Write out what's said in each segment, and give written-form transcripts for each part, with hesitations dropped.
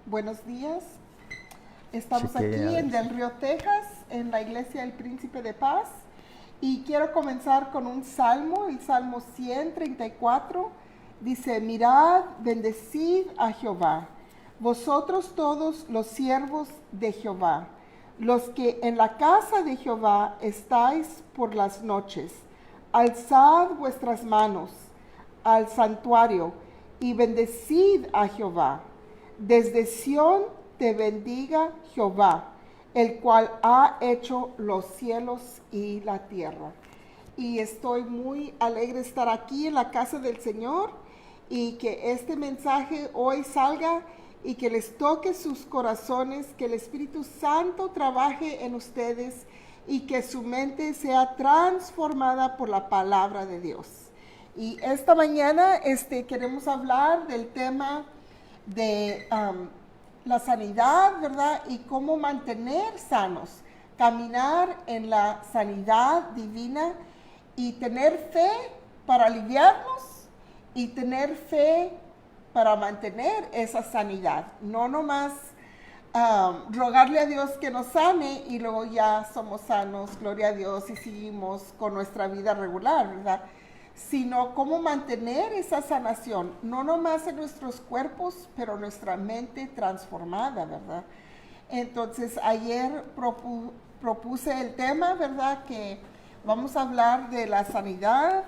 Buenos días. Estamos aquí Chequea. en Del Río, Texas, en la Iglesia del Príncipe de Paz. Y quiero comenzar con un salmo, el Salmo 134. Dice, mirad, bendecid a Jehová, vosotros todos los siervos de Jehová, los que en la casa de Jehová estáis por las noches. Alzad vuestras manos al santuario y bendecid a Jehová. Desde Sión te bendiga Jehová, el cual ha hecho los cielos y la tierra. Y estoy muy alegre de estar aquí en la casa del Señor y que este mensaje hoy salga y que les toque sus corazones, que el Espíritu Santo trabaje en ustedes y que su mente sea transformada por la palabra de Dios. Y esta mañana queremos hablar del tema de la sanidad, ¿verdad? Y cómo mantener sanos, caminar en la sanidad divina y tener fe para aliviarnos y tener fe para mantener esa sanidad. No nomás rogarle a Dios que nos sane y luego ya somos sanos, gloria a Dios, y seguimos con nuestra vida regular, ¿verdad? Sino cómo mantener esa sanación, no nomás en nuestros cuerpos, pero nuestra mente transformada, ¿verdad? Entonces, ayer propuse el tema, ¿verdad? Que vamos a hablar de la sanidad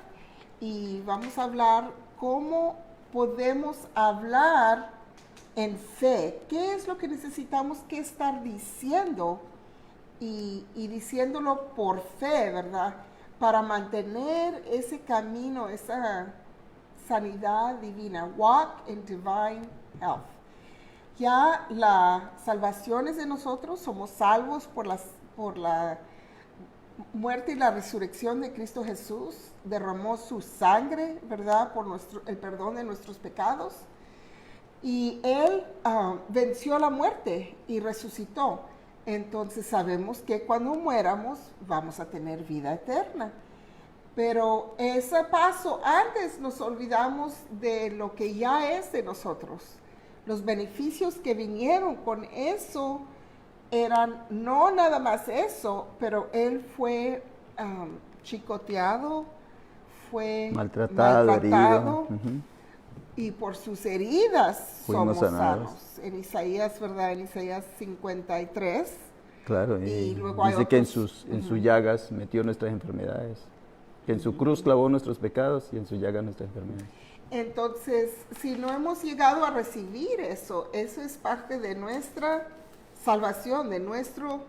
y vamos a hablar cómo podemos hablar en fe. ¿Qué es lo que necesitamos que estar diciendo y diciéndolo por fe, ¿verdad? Para mantener ese camino, esa sanidad divina. Walk in divine health. Ya la salvación es de nosotros, somos salvos por la muerte y la resurrección de Cristo Jesús. Derramó su sangre, ¿verdad? Por el perdón de nuestros pecados. Y Él venció la muerte y resucitó. Entonces sabemos que cuando muéramos vamos a tener vida eterna. Pero ese paso, antes nos olvidamos de lo que ya es de nosotros. Los beneficios que vinieron con eso eran no nada más eso, pero Él fue chicoteado, fue maltratado herido. y por sus heridas Fuimos somos sanados. sanos. En Isaías, ¿verdad? En Isaías 53. Claro, Y luego hay dice que en otros. sus llagas metió nuestras enfermedades, que en su cruz clavó nuestros pecados y en su llaga nuestras enfermedades. Entonces, si no hemos llegado a recibir eso, eso es parte de nuestra salvación, de nuestro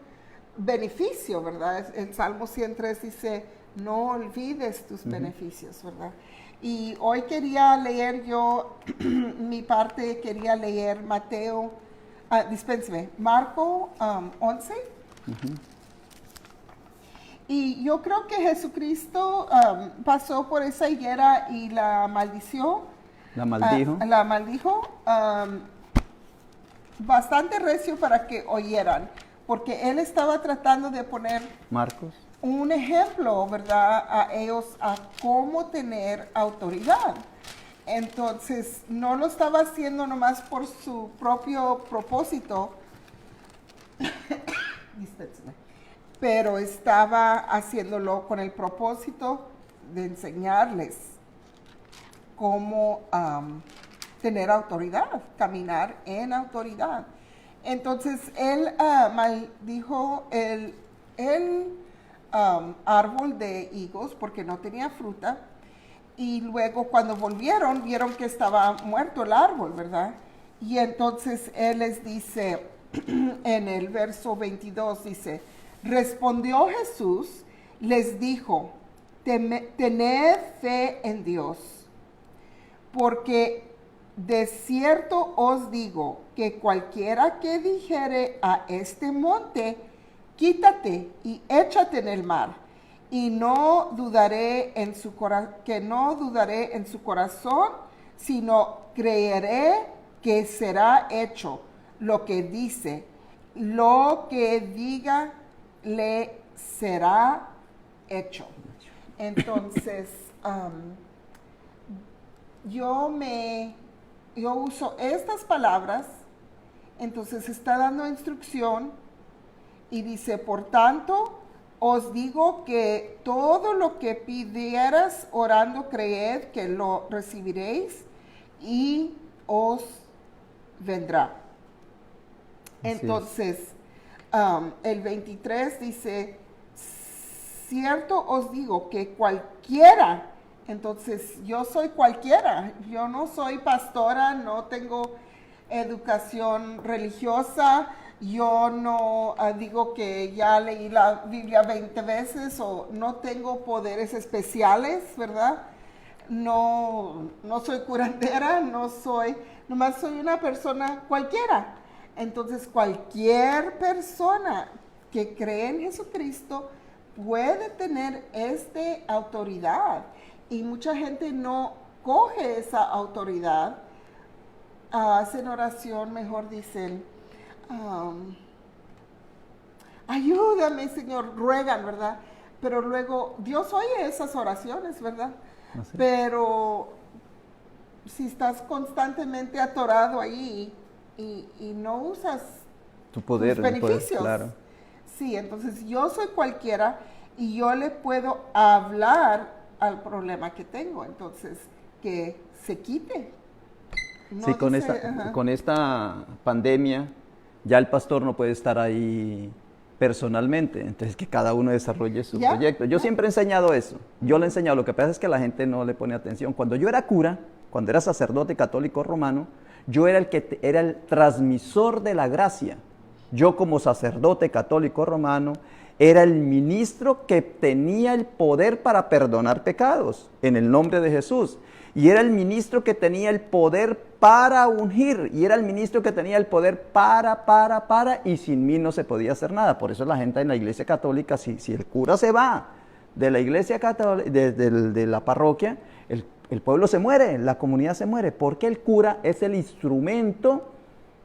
beneficio, ¿verdad? El Salmo 103 dice, no olvides tus beneficios, ¿verdad? Y hoy quería leer yo, mi parte, quería leer Mateo, Marco 11. Y yo creo que Jesucristo pasó por esa higuera y la maldició. La maldijo. La maldijo bastante recio para que oyeran, porque Él estaba tratando de poner Marcos. un ejemplo, ¿verdad? A ellos a cómo tener autoridad. Entonces, no lo estaba haciendo nomás por su propio propósito, pero estaba haciéndolo con el propósito de enseñarles cómo tener autoridad, caminar en autoridad. Entonces, él maldijo el árbol de higos porque no tenía fruta, y luego cuando volvieron vieron que estaba muerto el árbol, ¿verdad? Y entonces él les dice en el verso 22, dice, respondió Jesús, les dijo, tened fe en Dios, porque de cierto os digo que cualquiera que dijere a este monte, quítate y échate en el mar, y no dudaré en su corazón, sino creeré que será hecho lo que dice, lo que diga le será hecho. Entonces, yo uso estas palabras Entonces está dando instrucción y dice, por tanto, os digo que todo lo que pidieras orando, creed que lo recibiréis y os vendrá. Entonces, el 23 dice, cierto os digo que cualquiera, entonces yo soy cualquiera, yo no soy pastora, no tengo educación religiosa, yo no digo que ya leí la Biblia 20 veces o no tengo poderes especiales, ¿verdad? No soy curandera, nomás soy una persona cualquiera. Entonces cualquier persona que cree en Jesucristo puede tener esta autoridad y mucha gente no coge esa autoridad. Hacen oración, mejor dicen, ayúdame, Señor, ruegan, ¿verdad? Pero luego Dios oye esas oraciones, ¿verdad? Así. Pero si estás constantemente atorado ahí y no usas Tu poder, tus beneficios, claro. sí, entonces yo soy cualquiera y yo le puedo hablar al problema que tengo, entonces que se quite. No Sí, con dice, esta pandemia ya el pastor no puede estar ahí personalmente, entonces que cada uno desarrolle su ¿Ya? proyecto. Yo siempre he enseñado eso, yo lo he enseñado, lo que pasa es que la gente no le pone atención. Cuando yo era cura, cuando era sacerdote católico romano, yo era era el transmisor de la gracia. Yo como sacerdote católico romano era el ministro que tenía el poder para perdonar pecados en el nombre de Jesús. Y era el ministro que tenía el poder para ungir. Y era el ministro que tenía el poder para. Y sin mí no se podía hacer nada. Por eso la gente en la iglesia católica, si el cura se va de la iglesia católica, de la parroquia, el pueblo se muere, la comunidad se muere. Porque el cura es el instrumento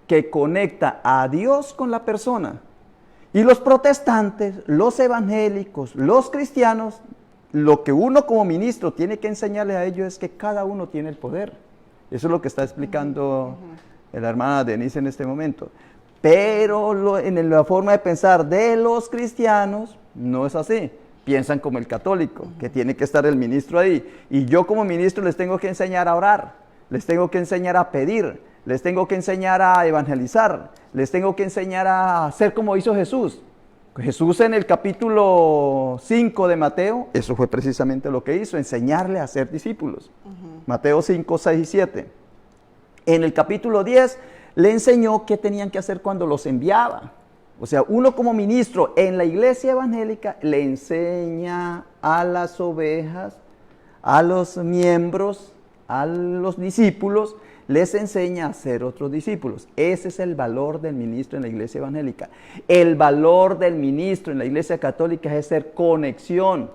que conecta a Dios con la persona. Y los protestantes, los evangélicos, los cristianos, lo que uno como ministro tiene que enseñarle a ellos es que cada uno tiene el poder. Eso es lo que está explicando la hermana Denise en este momento. Pero en la forma de pensar de los cristianos no es así. Piensan como el católico, que tiene que estar el ministro ahí. Y yo como ministro les tengo que enseñar a orar, les tengo que enseñar a pedir, les tengo que enseñar a evangelizar, les tengo que enseñar a hacer como hizo Jesús. Jesús en el capítulo 5 de Mateo, eso fue precisamente lo que hizo, enseñarle a ser discípulos. Mateo 5, 6 y 7. En el capítulo 10 le enseñó qué tenían que hacer cuando los enviaba. O sea, uno como ministro en la iglesia evangélica le enseña a las ovejas, a los miembros, a los discípulos, les enseña a ser otros discípulos. Ese es el valor del ministro en la iglesia evangélica. El valor del ministro en la iglesia católica es ser conexión,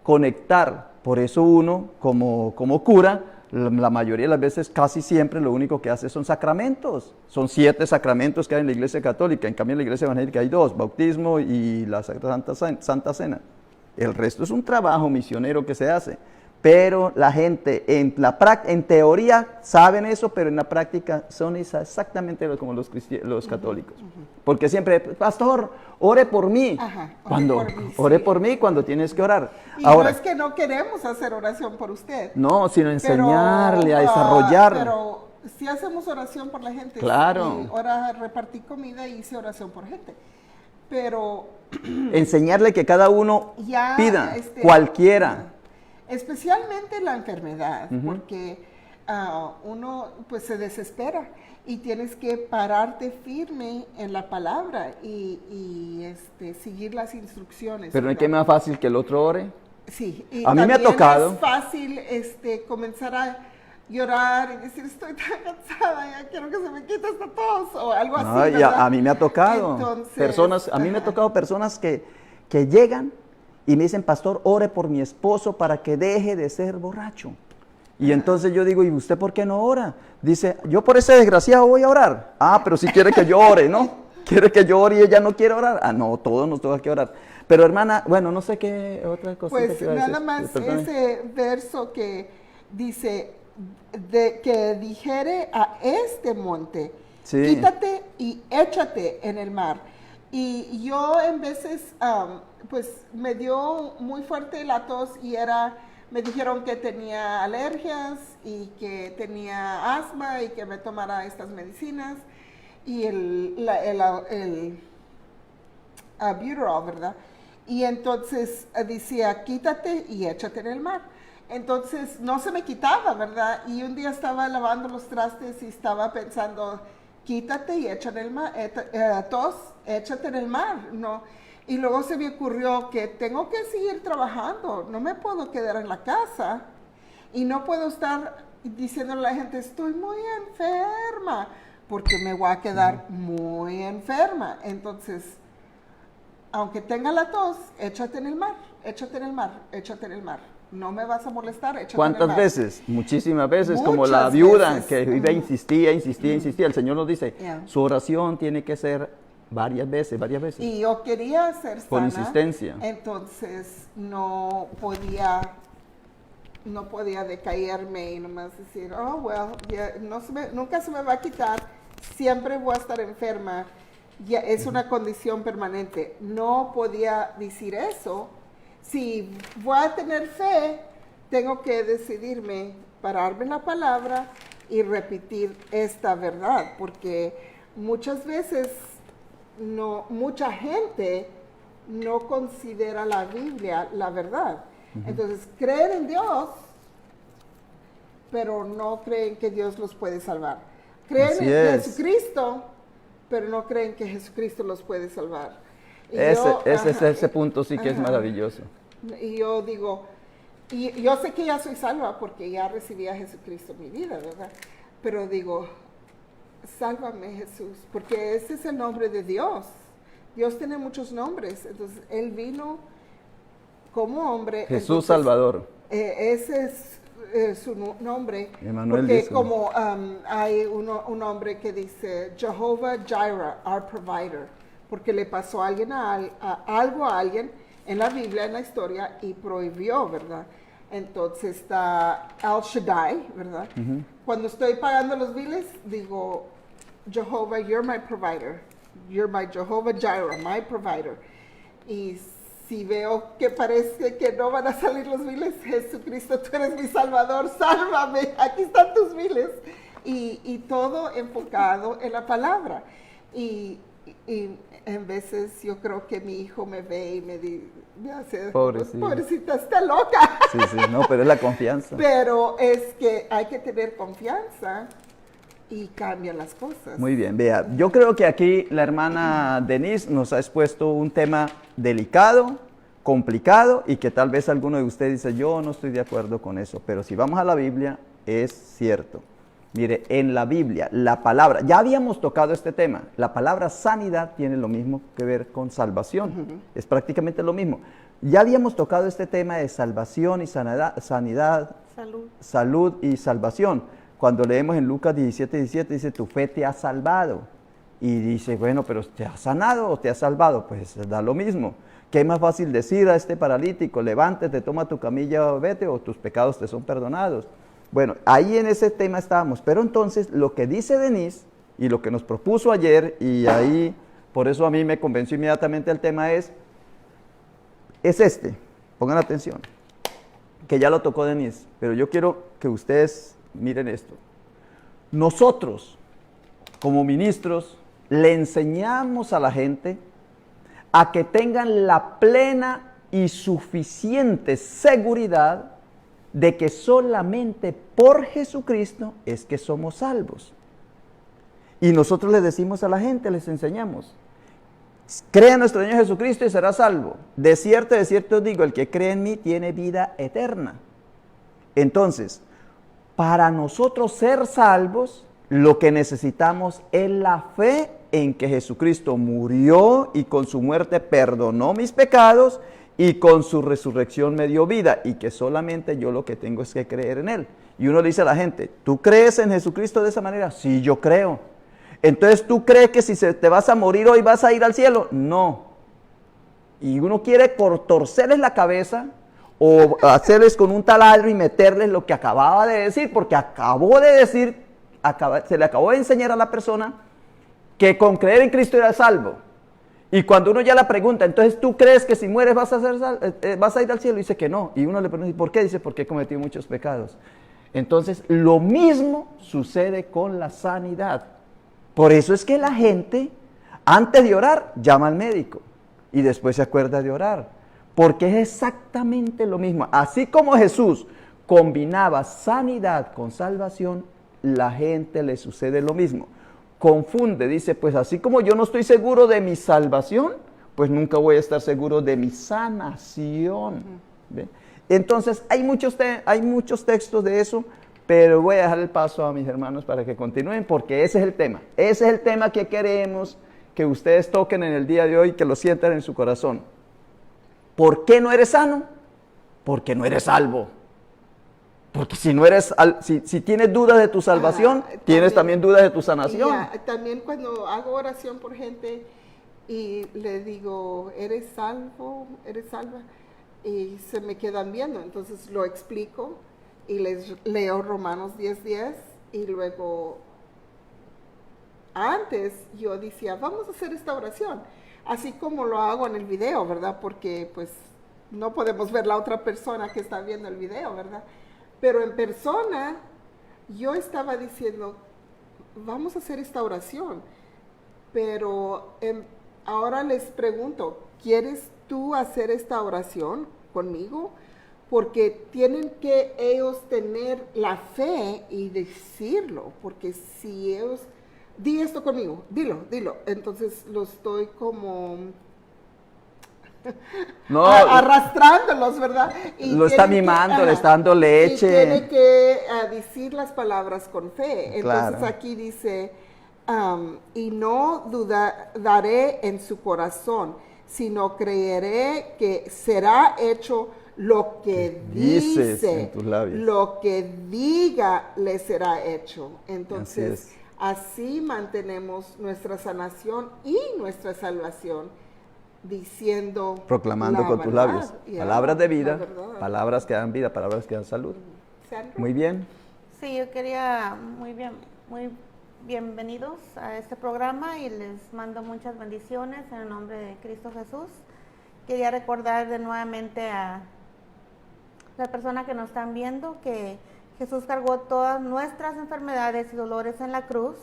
conectar. Por eso uno, como cura, la mayoría de las veces, casi siempre, lo único que hace son sacramentos. Son 7 sacramentos que hay en la iglesia católica. En cambio, en la iglesia evangélica hay 2, bautismo y la Santa Cena. El resto es un trabajo misionero que se hace. Pero la gente en teoría saben eso, pero en la práctica son exactamente como los católicos. Porque siempre, pastor, ore por mí. Ore por mí cuando tienes que orar. Y ahora, no es que no queremos hacer oración por usted. No, sino enseñarle a desarrollar. Pero sí hacemos oración por la gente. Claro. Y ahora repartí comida y hice oración por gente. Pero enseñarle que cada uno ya, pida, cualquiera. Especialmente la enfermedad, porque uno pues se desespera y tienes que pararte firme en la palabra y seguir las instrucciones. Pero no hay que más fácil que el otro ore. Sí, y a mí me ha tocado. Es fácil comenzar a llorar y decir estoy tan cansada, ya quiero que se me quite esta tos o algo así. ¿Verdad? A mí me ha tocado. Entonces, a mí me ha tocado personas que llegan y me dicen, pastor, ore por mi esposo para que deje de ser borracho. Y entonces yo digo, ¿y usted por qué no ora? Dice, yo por ese desgraciado voy a orar. Pero si quiere que yo ore, ¿no? Quiere que yo ore y ella no quiere orar. No, todos nos toca que orar. Pero hermana, bueno, no sé qué otra cosa. Pues nada más ese verso que dice, que dijere a este monte, quítate y échate en el mar. Y yo en veces, pues me dio muy fuerte la tos y me dijeron que tenía alergias y que tenía asma y que me tomara estas medicinas y el albuterol, ¿verdad? Y entonces decía, quítate y échate en el mar. Entonces no se me quitaba, ¿verdad? Y un día estaba lavando los trastes y estaba pensando, quítate y échate en el mar, tos, échate en el mar, ¿no? Y luego se me ocurrió que tengo que seguir trabajando, no me puedo quedar en la casa y no puedo estar diciéndole a la gente, estoy muy enferma, porque me voy a quedar muy enferma. Entonces, aunque tenga la tos, échate en el mar, échate en el mar, échate en el mar. No me vas a molestar, échate en el mar. ¿Cuántas veces? Muchísimas veces, Muchas como la viuda veces. que iba, insistía. El Señor nos dice, Yeah. su oración tiene que ser varias veces. Y yo quería ser sana. Por insistencia. Entonces no podía decaerme y nomás decir, oh, well, yeah, nunca se me va a quitar, siempre voy a estar enferma, ya es una condición permanente. No podía decir eso. Si voy a tener fe, tengo que decidirme, pararme en la palabra y repetir esta verdad, porque muchas veces mucha gente no considera la Biblia la verdad. Entonces creen en Dios, pero no creen que Dios los puede salvar. Creen Así en es. Jesucristo, pero no creen que Jesucristo los puede salvar. Y Ese punto sí que es ajá. maravilloso. Y yo digo, y yo sé que ya soy salva porque ya recibí a Jesucristo en mi vida, ¿verdad? Pero digo, sálvame, Jesús, porque ese es el nombre de Dios. Dios tiene muchos nombres, entonces Él vino como hombre. Jesús entonces, Salvador. Ese es su nombre. Emmanuel Porque dice. como hay un hombre que dice Jehovah Jireh, our provider, porque le pasó a alguien algo a alguien en la Biblia, en la historia, y prohibió, ¿verdad? Entonces está El Shaddai, ¿verdad? Cuando estoy pagando los biles, digo, Jehovah, you're my provider. You're my Jehovah Jireh, my provider. Y si veo que parece que no van a salir los biles, Jesucristo, tú eres mi Salvador, sálvame, aquí están tus biles. Y todo enfocado en la palabra. Y en veces yo creo que mi hijo me ve y me hace, pobrecita, está loca. Sí, no, pero es la confianza. Pero es que hay que tener confianza y cambian las cosas. Muy bien, vea, yo creo que aquí la hermana Denise nos ha expuesto un tema delicado, complicado y que tal vez alguno de ustedes dice, yo no estoy de acuerdo con eso, pero si vamos a la Biblia, es cierto. Mire, en la Biblia, la palabra, ya habíamos tocado este tema, la palabra sanidad tiene lo mismo que ver con salvación, es prácticamente lo mismo. Ya habíamos tocado este tema de salvación y sanidad, salud y salvación. Cuando leemos en Lucas 17:17, dice, tu fe te ha salvado. Y dice, bueno, pero ¿te ha sanado o te ha salvado? Pues da lo mismo. ¿Qué es más fácil decir a este paralítico, levántate, toma tu camilla, vete, o tus pecados te son perdonados? Bueno, ahí en ese tema estábamos, pero entonces lo que dice Denise y lo que nos propuso ayer, y ahí por eso a mí me convenció inmediatamente el tema es este, pongan atención, que ya lo tocó Denise, pero yo quiero que ustedes miren esto. Nosotros, como ministros, le enseñamos a la gente a que tengan la plena y suficiente seguridad de que solamente por Jesucristo es que somos salvos. Y nosotros le decimos a la gente, les enseñamos, crea en nuestro Señor Jesucristo y será salvo. De cierto os digo, el que cree en mí tiene vida eterna. Entonces, para nosotros ser salvos, lo que necesitamos es la fe en que Jesucristo murió y con su muerte perdonó mis pecados y con su resurrección me dio vida, y que solamente yo lo que tengo es que creer en Él. Y uno le dice a la gente, ¿tú crees en Jesucristo de esa manera? Sí, yo creo. Entonces, ¿tú crees que si te vas a morir hoy vas a ir al cielo? No. Y uno quiere torcerles la cabeza o hacerles con un taladro y meterles lo que acababa de decir, porque acabó de decir, se le acabó de enseñar a la persona que con creer en Cristo era salvo. Y cuando uno ya la pregunta, entonces ¿tú crees que si mueres vas a ir al cielo? Dice que no. Y uno le pregunta, ¿por qué? Dice, porque he cometido muchos pecados. Entonces, lo mismo sucede con la sanidad. Por eso es que la gente, antes de orar, llama al médico y después se acuerda de orar. Porque es exactamente lo mismo. Así como Jesús combinaba sanidad con salvación, la gente le sucede lo mismo. Confunde, dice, pues así como yo no estoy seguro de mi salvación, pues nunca voy a estar seguro de mi sanación. ¿Ve? Entonces, hay muchos textos de eso, pero voy a dejar el paso a mis hermanos para que continúen, porque ese es el tema. Ese es el tema que queremos que ustedes toquen en el día de hoy, que lo sientan en su corazón. ¿Por qué no eres sano? Porque no eres salvo. Porque si no eres, si tienes dudas de tu salvación, tienes también dudas de tu sanación. También cuando hago oración por gente y le digo, ¿eres salvo? ¿Eres salva? Y se me quedan viendo, entonces lo explico y les leo Romanos 10:10 y luego, antes yo decía, vamos a hacer esta oración, así como lo hago en el video, ¿verdad? Porque pues no podemos ver la otra persona que está viendo el video, ¿verdad? Pero en persona, yo estaba diciendo, vamos a hacer esta oración. Pero ahora les pregunto, ¿quieres tú hacer esta oración conmigo? Porque tienen que ellos tener la fe y decirlo. Porque si ellos, di esto conmigo, dilo. Entonces lo estoy como... No, arrastrándolos, ¿verdad? Y lo está mimando, le está dando leche. Y tiene que decir las palabras con fe. Entonces claro. aquí dice, y no dudaré en su corazón, sino creeré que será hecho lo que dice, en tus labios. Lo que diga le será hecho. Entonces, así mantenemos nuestra sanación y nuestra salvación. Diciendo, proclamando con tus labios, palabras de vida, palabras que dan vida, palabras que dan salud. ¿Sandra? Muy bien. Sí, yo quería, muy bienvenidos a este programa y les mando muchas bendiciones en el nombre de Cristo Jesús. Quería recordar de nuevamente a las personas que nos están viendo que Jesús cargó todas nuestras enfermedades y dolores en la cruz.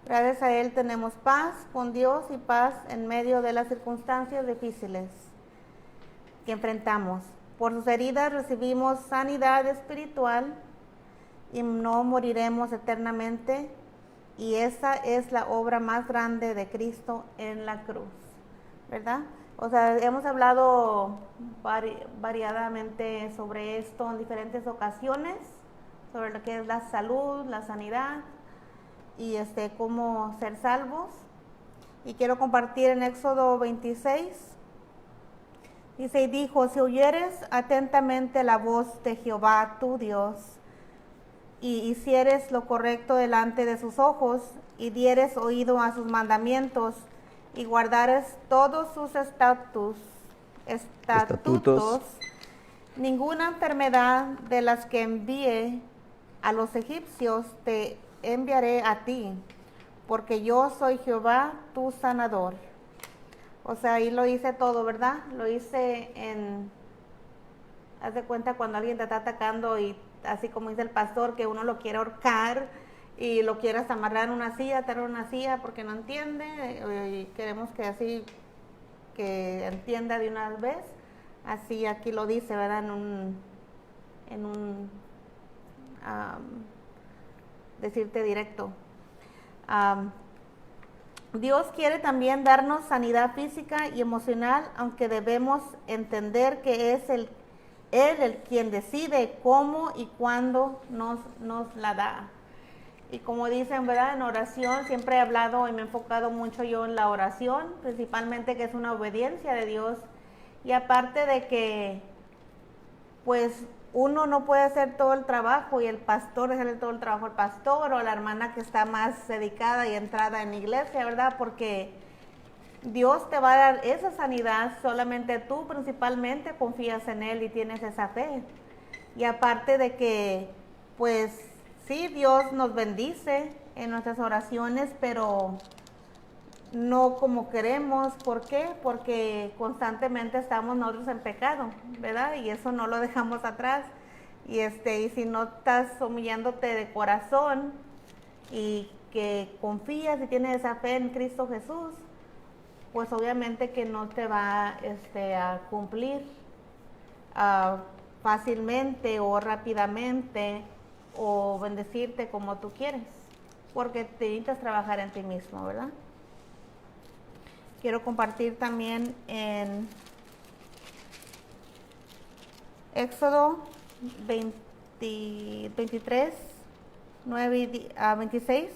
Gracias a Él tenemos paz con Dios y paz en medio de las circunstancias difíciles que enfrentamos. Por sus heridas recibimos sanidad espiritual y no moriremos eternamente. Y esa es la obra más grande de Cristo en la cruz, ¿verdad? O sea, hemos hablado variadamente sobre esto en diferentes ocasiones, sobre lo que es la salud, la sanidad y cómo ser salvos. Y quiero compartir en Éxodo 26. Dice, y dijo, si oyeres atentamente la voz de Jehová tu Dios, y hicieres lo correcto delante de sus ojos, y dieres oído a sus mandamientos, y guardares todos sus estatutos, ninguna enfermedad de las que envié a los egipcios te enviaré a ti, porque yo soy Jehová tu sanador. O sea, ahí lo hice todo, ¿verdad? Lo hice haz de cuenta cuando alguien te está atacando y así como dice el pastor, que uno lo quiere ahorcar y lo quiere hasta amarrar en una silla, atarlo en una silla porque no entiende, y queremos que así, que entienda de una vez. Así aquí lo dice, ¿verdad? Decirte directo. Dios quiere también darnos sanidad física y emocional, aunque debemos entender que es Él el quien decide cómo y cuándo nos la da. Y como dicen, ¿verdad? En oración siempre he hablado y me he enfocado mucho yo en la oración, principalmente que es una obediencia de Dios. Y aparte de que, pues, uno no puede hacer todo el trabajo y el pastor hacer todo el trabajo, el pastor o la hermana que está más dedicada y entrada en la iglesia, ¿verdad? Porque Dios te va a dar esa sanidad, solamente tú principalmente confías en Él y tienes esa fe. Y aparte de que, pues, sí, Dios nos bendice en nuestras oraciones, pero no como queremos. ¿Por qué? Porque constantemente estamos nosotros en pecado, ¿verdad? Y eso no lo dejamos atrás. Y si no estás humillándote de corazón y que confías y tienes esa fe en Cristo Jesús, pues obviamente que no te va a cumplir fácilmente o rápidamente o bendecirte como tú quieres, porque te necesitas trabajar en ti mismo, ¿verdad? Quiero compartir también en Éxodo 23, 9 a 26.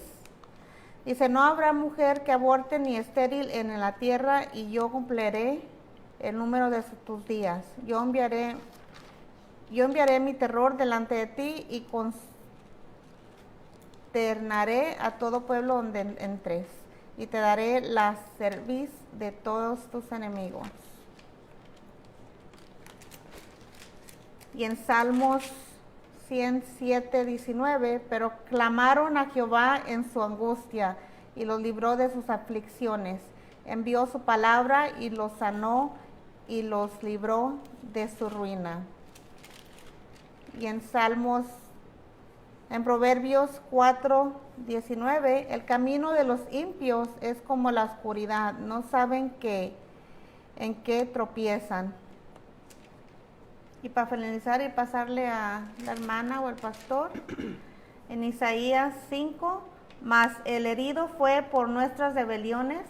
Dice, no habrá mujer que aborte ni estéril en la tierra, y yo cumpliré el número de tus días. Yo enviaré mi terror delante de ti y consternaré a todo pueblo donde entres, y te daré la cerviz de todos tus enemigos. Y en Salmos 107, 19, pero clamaron a Jehová en su angustia y los libró de sus aflicciones. Envió su palabra y los sanó y los libró de su ruina. Y en Proverbios 4, 19, el camino de los impios es como la oscuridad, no saben en qué tropiezan. Y para finalizar y pasarle a la hermana o el pastor, en Isaías 5, mas el herido fue por nuestras rebeliones,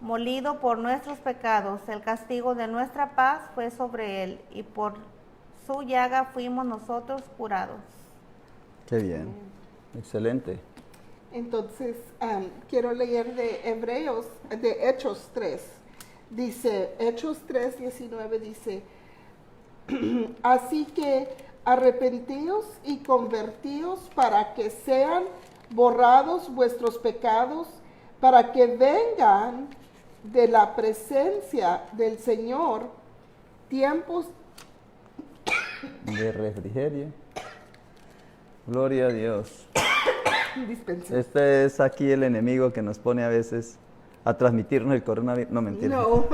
molido por nuestros pecados, el castigo de nuestra paz fue sobre él, y por su llaga fuimos nosotros curados. Qué bien, excelente. Entonces, quiero leer de Hechos 3. Dice, Hechos 3, 19 dice, así que arrepentíos y convertíos para que sean borrados vuestros pecados, para que vengan de la presencia del Señor tiempos de refrigerio. Gloria a Dios. Dispense. Este es aquí el enemigo que nos pone a veces a transmitirnos el coronavirus. No, mentira. No.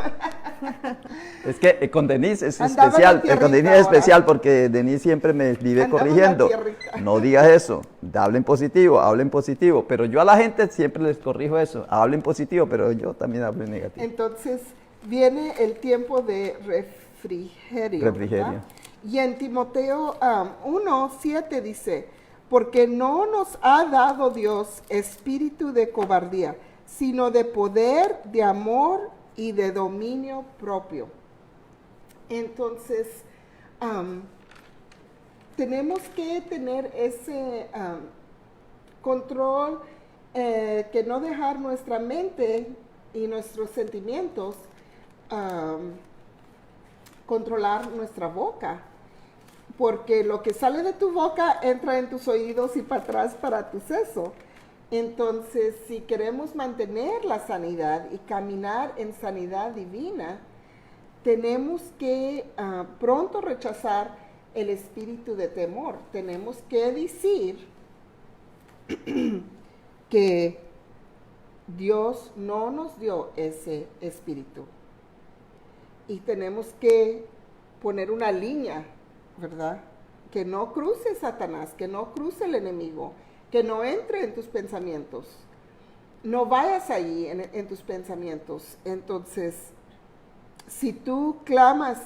Es que con Denise es Andaba en la especial. tierrita Con Denise es ahora. especial porque Denise siempre me vive Andaba en la corrigiendo. tierrita. No digas eso. Hablen positivo. Pero yo a la gente siempre les corrijo eso. Hablen positivo, pero yo también hablo en negativo. Entonces, viene el tiempo de refrigerio. ¿Verdad? Y en Timoteo 1:7 dice, porque no nos ha dado Dios espíritu de cobardía, sino de poder, de amor y de dominio propio. Entonces, tenemos que tener ese control, que no dejar nuestra mente y nuestros sentimientos controlar nuestra boca. Porque lo que sale de tu boca entra en tus oídos y para atrás para tu seso. Entonces, si queremos mantener la sanidad y caminar en sanidad divina, tenemos que pronto rechazar el espíritu de temor. Tenemos que decir que Dios no nos dio ese espíritu. Y tenemos que poner una línea, ¿verdad? Que no cruce Satanás, que no cruce el enemigo, que no entre en tus pensamientos. No vayas allí en tus pensamientos. Entonces, si tú clamas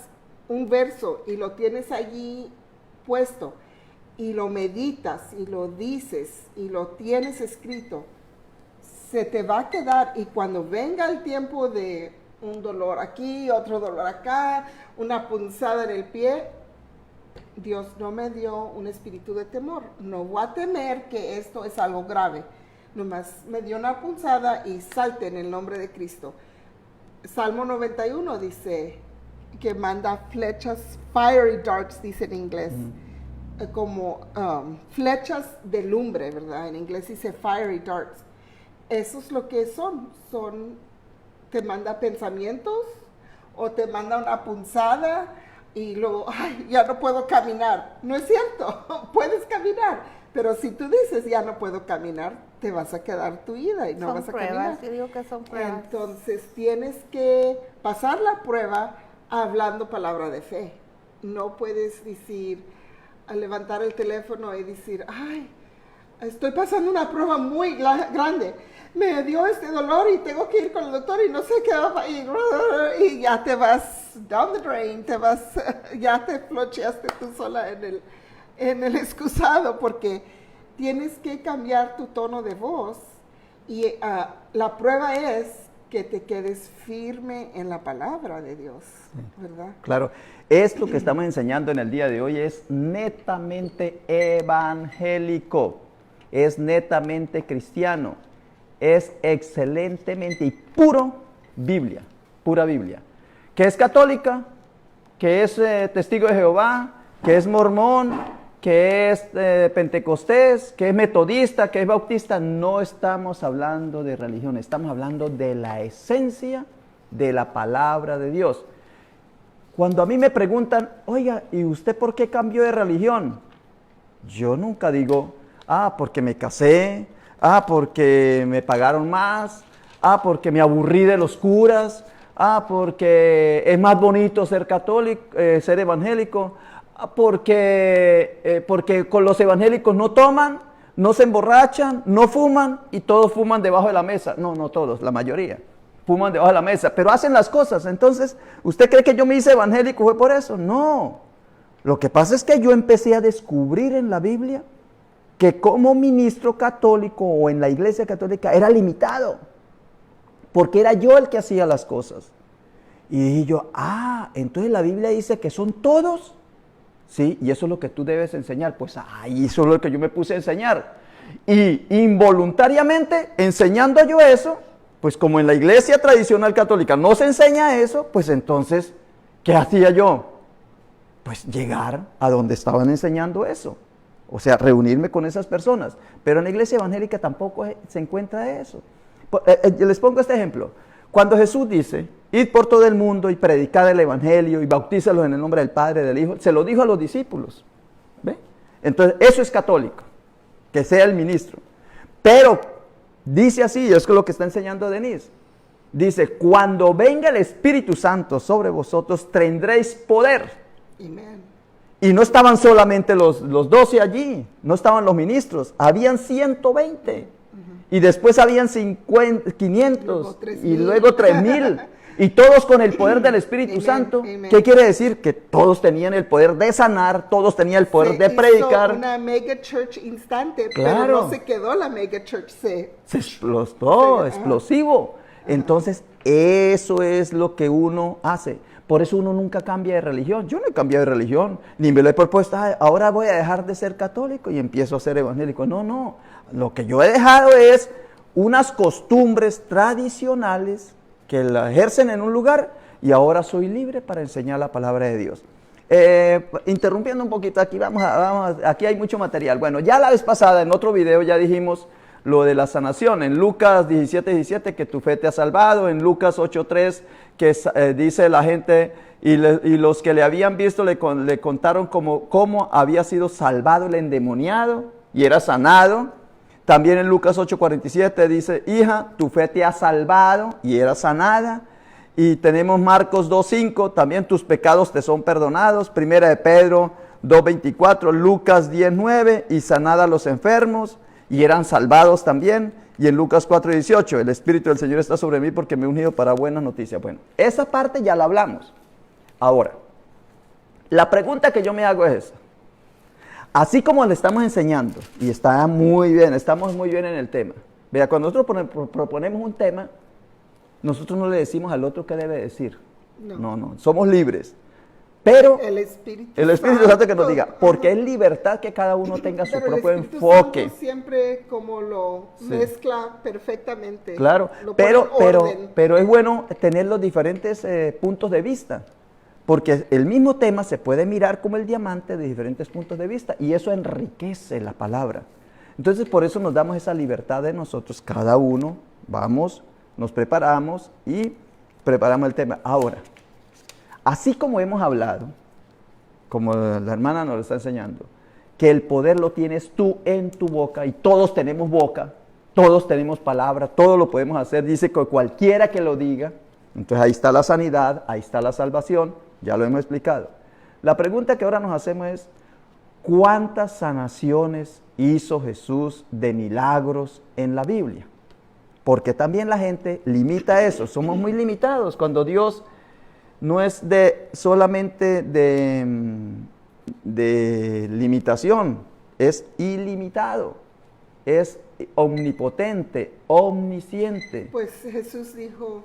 un verso y lo tienes allí puesto y lo meditas y lo dices y lo tienes escrito, se te va a quedar, y cuando venga el tiempo de un dolor aquí, otro dolor acá, una punzada en el pie, Dios no me dio un espíritu de temor. No voy a temer que esto es algo grave. Nomás me dio una punzada y salte en el nombre de Cristo. Salmo 91 dice que manda flechas, fiery darts, dice en inglés, como flechas de lumbre, ¿verdad? En inglés dice fiery darts. Eso es lo que son, te manda pensamientos o te manda una punzada y luego, ay, ya no puedo caminar. No es cierto, puedes caminar, pero si tú dices ya no puedo caminar, te vas a quedar tu vida y no Son vas a pruebas, caminar. yo digo que son pruebas. Entonces tienes que pasar la prueba hablando palabra de fe. No puedes decir, al levantar el teléfono y decir, ay, estoy pasando una prueba muy grande. Me dio este dolor y tengo que ir con el doctor y no sé qué va a y ya te vas down the drain, ya te flocheaste tú sola en el excusado, porque tienes que cambiar tu tono de voz y la prueba es que te quedes firme en la palabra de Dios, ¿verdad? Claro, esto que estamos enseñando en el día de hoy es netamente evangélico, es netamente cristiano, es excelentemente y pura Biblia, que es católica, que es testigo de Jehová, que es mormón, que es pentecostés, que es metodista, que es bautista. No estamos hablando de religión, estamos hablando de la esencia de la palabra de Dios. Cuando a mí me preguntan, oiga, ¿y usted por qué cambió de religión? Yo nunca digo, porque me casé, porque me pagaron más, porque me aburrí de los curas, porque es más bonito ser católico, ser evangélico, porque con los evangélicos no toman, no se emborrachan, no fuman y todos fuman debajo de la mesa. No todos, la mayoría fuman debajo de la mesa, pero hacen las cosas. Entonces, ¿usted cree que yo me hice evangélico fue por eso? No. Lo que pasa es que yo empecé a descubrir en la Biblia que como ministro católico o en la iglesia católica era limitado, porque era yo el que hacía las cosas. Y dije yo, entonces la Biblia dice que son todos, ¿sí? Y eso es lo que tú debes enseñar. Pues eso es lo que yo me puse a enseñar. Y involuntariamente, enseñando yo eso, pues como en la iglesia tradicional católica no se enseña eso, pues entonces, ¿qué hacía yo? Pues llegar a donde estaban enseñando eso. O sea, reunirme con esas personas. Pero en la iglesia evangélica tampoco se encuentra eso. Les pongo este ejemplo. Cuando Jesús dice, id por todo el mundo y predicad el evangelio y bautízalos en el nombre del Padre, del Hijo, se lo dijo a los discípulos. ¿Ve? Entonces, eso es católico, que sea el ministro. Pero dice así, y es lo que está enseñando Denise. Dice, cuando venga el Espíritu Santo sobre vosotros, tendréis poder. Amén. Y no estaban solamente los 12 allí, no estaban los ministros, habían 120. Y después habían 500 y luego 3,000. Y todos con el poder del Espíritu Santo. ¿Qué quiere decir? Que todos tenían el poder de sanar, todos tenían el poder de predicar. Hizo una mega church instante, claro. Pero no se quedó la mega church. Se explotó, explosivo. Entonces, eso es lo que uno hace. Por eso uno nunca cambia de religión. Yo no he cambiado de religión, ni me lo he propuesto, ahora voy a dejar de ser católico y empiezo a ser evangélico. No. Lo que yo he dejado es unas costumbres tradicionales que la ejercen en un lugar y ahora soy libre para enseñar la palabra de Dios. Interrumpiendo un poquito, aquí aquí hay mucho material. Bueno, ya la vez pasada en otro video ya dijimos lo de la sanación. En Lucas 17:17 que tu fe te ha salvado. En Lucas 8:3 que dice la gente y los que le habían visto le contaron cómo había sido salvado el endemoniado y era sanado. También en Lucas 8:47 dice, hija, tu fe te ha salvado y era sanada. Y tenemos Marcos 2:5, también tus pecados te son perdonados. Primera de Pedro 2:24, Lucas 10:9, y sanada a los enfermos y eran salvados también. Y en Lucas 4:18, el Espíritu del Señor está sobre mí porque me he unido para buenas noticias. Bueno, esa parte ya la hablamos. Ahora, la pregunta que yo me hago es esta. Así como le estamos enseñando, y está muy bien, estamos muy bien en el tema. Vea, cuando nosotros proponemos un tema, nosotros no le decimos al otro qué debe decir. No, somos libres. Pero el Espíritu Santo que nos diga, porque es libertad que cada uno tenga su propio enfoque. Santo siempre como lo mezcla perfectamente. Claro, pero es bueno tener los diferentes puntos de vista. Porque el mismo tema se puede mirar como el diamante de diferentes puntos de vista y eso enriquece la palabra. Entonces por eso nos damos esa libertad de nosotros, cada uno, vamos, nos preparamos y preparamos el tema. Ahora, así como hemos hablado, como la hermana nos lo está enseñando, que el poder lo tienes tú en tu boca y todos tenemos boca, todos tenemos palabra, todo lo podemos hacer, dice que cualquiera que lo diga, entonces ahí está la sanidad, ahí está la salvación, ya lo hemos explicado. La pregunta que ahora nos hacemos es, ¿cuántas sanaciones hizo Jesús de milagros en la Biblia? Porque también la gente limita eso, somos muy limitados cuando Dios no es solamente de limitación, es ilimitado, es omnipotente, omnisciente. Pues Jesús dijo,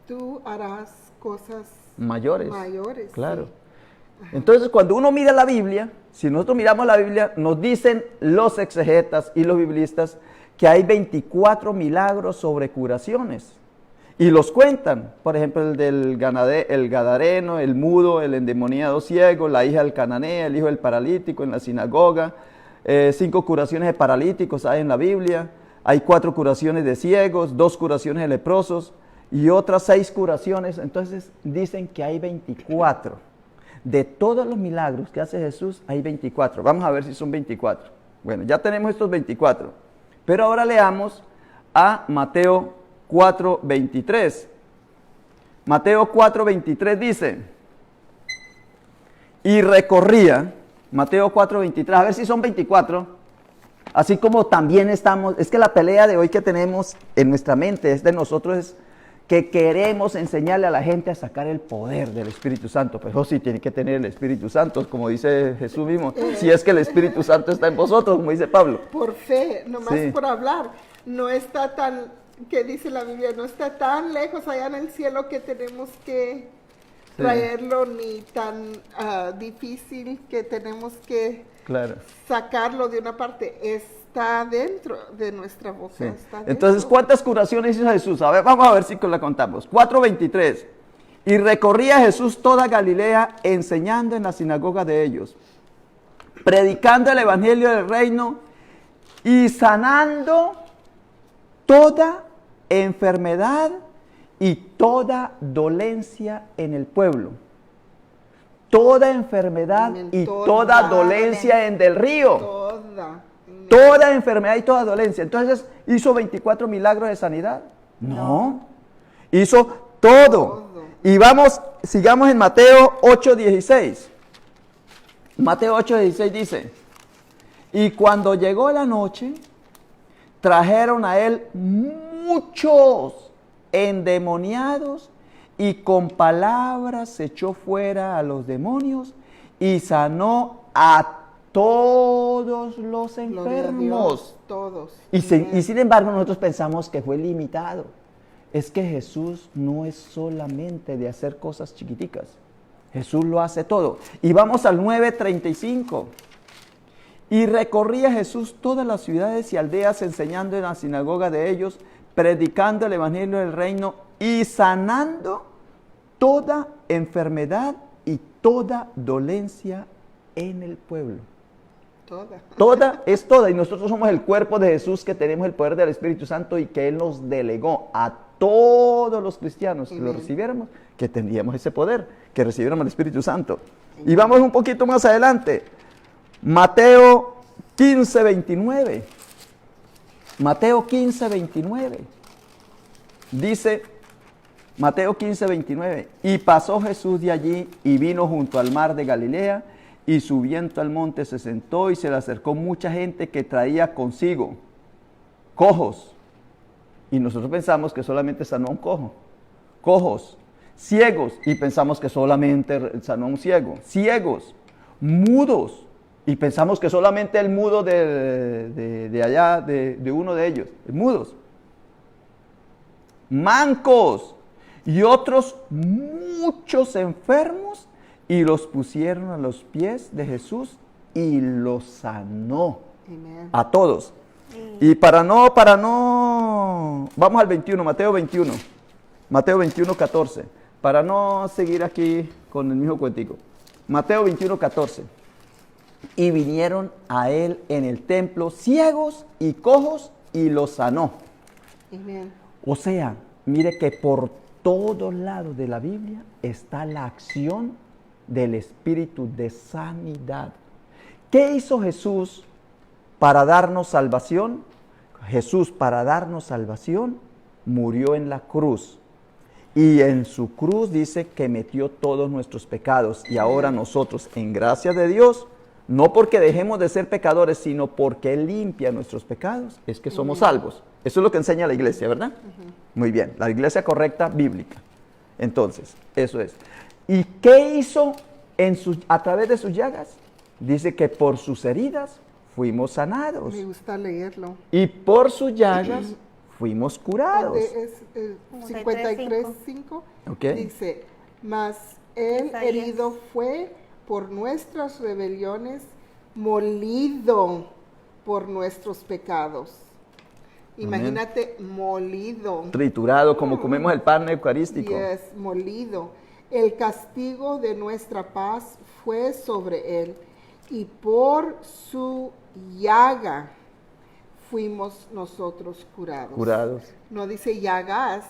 tú harás cosas Mayores. Claro. Sí. Entonces, cuando uno mira la Biblia, si nosotros miramos la Biblia, nos dicen los exegetas y los biblistas que hay 24 milagros sobre curaciones. Y los cuentan, por ejemplo, el del el gadareno, el mudo, el endemoniado ciego, la hija del cananea, el hijo del paralítico en la sinagoga, 5 curaciones de paralíticos hay en la Biblia, hay 4 curaciones de ciegos, 2 curaciones de leprosos y otras 6 curaciones, entonces dicen que hay 24. De todos los milagros que hace Jesús, hay 24. Vamos a ver si son 24. Bueno, ya tenemos estos 24. Pero ahora leamos a Mateo 4:23. Mateo 4:23 dice, y recorría, Mateo 4:23, a ver si son 24, así como también estamos, es que la pelea de hoy que tenemos en nuestra mente es de nosotros, es que queremos enseñarle a la gente a sacar el poder del Espíritu Santo. Pues sí, tiene que tener el Espíritu Santo, como dice Jesús mismo, si es que el Espíritu Santo está en vosotros, como dice Pablo. Por fe, nomás Sí. por hablar, no está tan, que dice la Biblia, no está tan lejos allá en el cielo que tenemos que Sí. traerlo, ni tan difícil que tenemos que Claro. sacarlo de una parte, está dentro de nuestra boca. Sí. Está dentro. Entonces, ¿cuántas curaciones hizo Jesús? A ver, vamos a ver si la contamos. 4:23. Y recorría Jesús toda Galilea, enseñando en la sinagoga de ellos, predicando el evangelio del reino y sanando toda enfermedad y toda dolencia en el pueblo. Toda enfermedad Amén. y Toda toda dolencia en del río. Toda. Toda enfermedad y toda dolencia. Entonces, ¿hizo 24 milagros de sanidad? No. Hizo todo. Y sigamos en Mateo 8:16. Mateo 8:16 dice, y cuando llegó la noche, trajeron a él muchos endemoniados y con palabras echó fuera a los demonios y sanó a todos los Gloria a enfermos. Dios, todos. Y sin embargo nosotros pensamos que fue limitado. Es que Jesús no es solamente de hacer cosas chiquiticas. Jesús lo hace todo. Y vamos al 9:35. Y recorría Jesús todas las ciudades y aldeas enseñando en la sinagoga de ellos, predicando el evangelio del reino y sanando toda enfermedad y toda dolencia en el pueblo. Toda. Toda es toda, y nosotros somos el cuerpo de Jesús que tenemos el poder del Espíritu Santo y que Él nos delegó a todos los cristianos que lo recibiéramos, que tendríamos ese poder, que recibiéramos el Espíritu Santo. Y vamos un poquito más adelante, Mateo 15:29. Mateo 15:29. Dice Mateo 15:29, y pasó Jesús de allí y vino junto al mar de Galilea, y subiendo al monte se sentó y se le acercó mucha gente que traía consigo cojos. Y nosotros pensamos que solamente sanó a un cojo. Cojos, ciegos, y pensamos que solamente sanó a un ciego. Ciegos, mudos, y pensamos que solamente el mudo de allá, de uno de ellos. Mudos. Mancos y otros muchos enfermos, y los pusieron a los pies de Jesús y los sanó. Amen. A todos. Y para no, vamos al 21, Mateo 21, Mateo 21:14, para no seguir aquí con el mismo cuentico. Mateo 21:14. Y vinieron a él en el templo ciegos y cojos y los sanó. Amen. O sea, mire que por todos lados de la Biblia está la acción del Espíritu de sanidad. ¿Qué hizo Jesús para darnos salvación? Jesús, para darnos salvación, murió en la cruz. Y en su cruz dice que metió todos nuestros pecados. Y ahora nosotros, en gracia de Dios, no porque dejemos de ser pecadores, sino porque Él limpia nuestros pecados, es que somos salvos. Eso es lo que enseña la iglesia, ¿verdad? Muy bien, la iglesia correcta, bíblica. Entonces, eso es. ¿Y qué hizo a través de sus llagas? Dice que por sus heridas fuimos sanados. Me gusta leerlo. Y por sus llagas fuimos curados. Es 53:5. Okay. Dice, mas Él herido fue por nuestras rebeliones, molido por nuestros pecados. Imagínate, molido. Triturado, como comemos el pan eucarístico. Yes, molido. El castigo de nuestra paz fue sobre Él, y por su llaga fuimos nosotros curados. Curados. No dice llagas,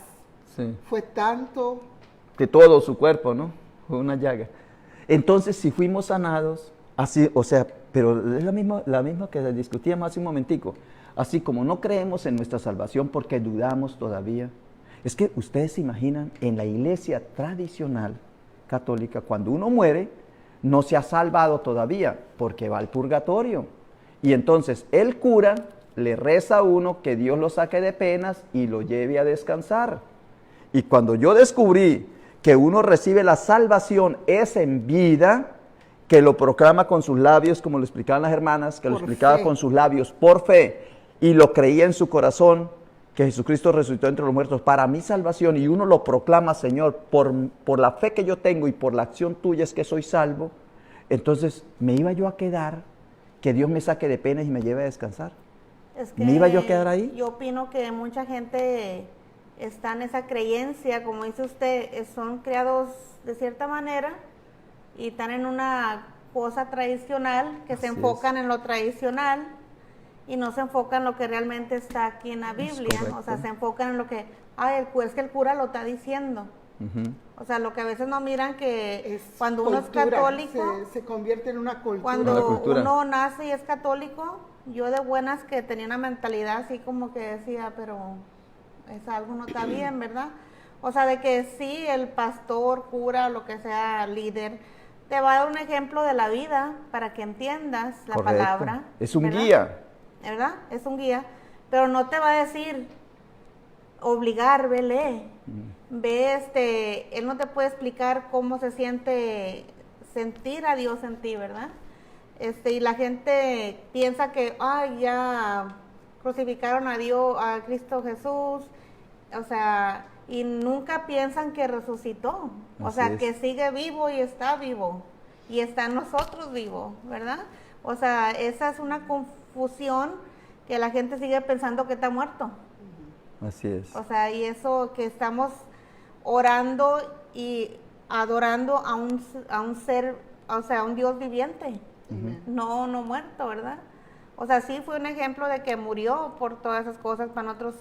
Sí. fue tanto. De todo su cuerpo, ¿no? Fue una llaga. Entonces, si fuimos sanados, así, o sea, pero es la misma que discutíamos hace un momentico. Así como no creemos en nuestra salvación porque dudamos todavía. Es que ustedes se imaginan, en la iglesia tradicional católica, cuando uno muere, no se ha salvado todavía porque va al purgatorio. Y entonces el cura le reza a uno que Dios lo saque de penas y lo lleve a descansar. Y cuando yo descubrí que uno recibe la salvación es en vida, que lo proclama con sus labios, como lo explicaban las hermanas, que lo explicaba con sus labios por fe, y lo creía en su corazón, que Jesucristo resucitó entre los muertos para mi salvación, y uno lo proclama, Señor, por la fe que yo tengo y por la acción tuya es que soy salvo, entonces me iba yo a quedar, que Dios me saque de penas y me lleve a descansar. Es que ¿Me iba yo a quedar ahí? Yo opino que mucha gente está en esa creencia, como dice usted, son criados de cierta manera y están en una cosa tradicional, que se enfocan en lo tradicional y no se enfocan en lo que realmente está aquí en la Biblia. O sea, se enfocan en lo que, es que el cura lo está diciendo. O sea, lo que a veces no miran que cuando uno es católico, se convierte en una cultura. cuando uno nace y es católico, yo de buenas que tenía una mentalidad así como que decía, pero es algo no está bien, ¿verdad? O sea, de que sí, el pastor, cura, lo que sea, líder, te va a dar un ejemplo de la vida para que entiendas la palabra. Es un ¿verdad? guía. ¿Verdad? Es un guía, pero no te va a decir, obligar, ve, lee. Ve, él no te puede explicar cómo se siente sentir a Dios en ti, ¿verdad? Y la gente piensa que, ya crucificaron a Dios, a Cristo Jesús, o sea, y nunca piensan que resucitó, o sea, que sigue vivo y está en nosotros vivo, ¿verdad? O sea, esa es una confusión que la gente sigue pensando que está muerto. Así es. O sea, y eso que estamos orando y adorando a un ser, o sea, a un Dios viviente, no muerto, ¿verdad? O sea, sí fue un ejemplo de que murió por todas esas cosas para nosotros,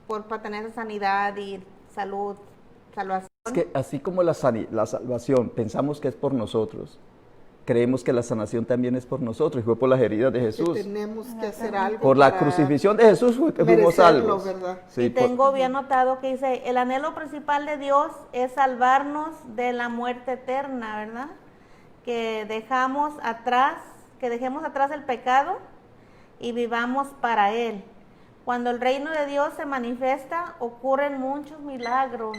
para tener sanidad y salvación. Es que así como la salvación pensamos que es por nosotros, creemos que la sanación también es por nosotros, y fue por las heridas de Jesús. Que tenemos que hacer algo. Por la crucifixión de Jesús fue que fuimos salvos. ¿Verdad? Sí, y tengo bien notado que dice, el anhelo principal de Dios es salvarnos de la muerte eterna, ¿verdad? Que dejemos atrás el pecado y vivamos para Él. Cuando el reino de Dios se manifiesta, ocurren muchos milagros,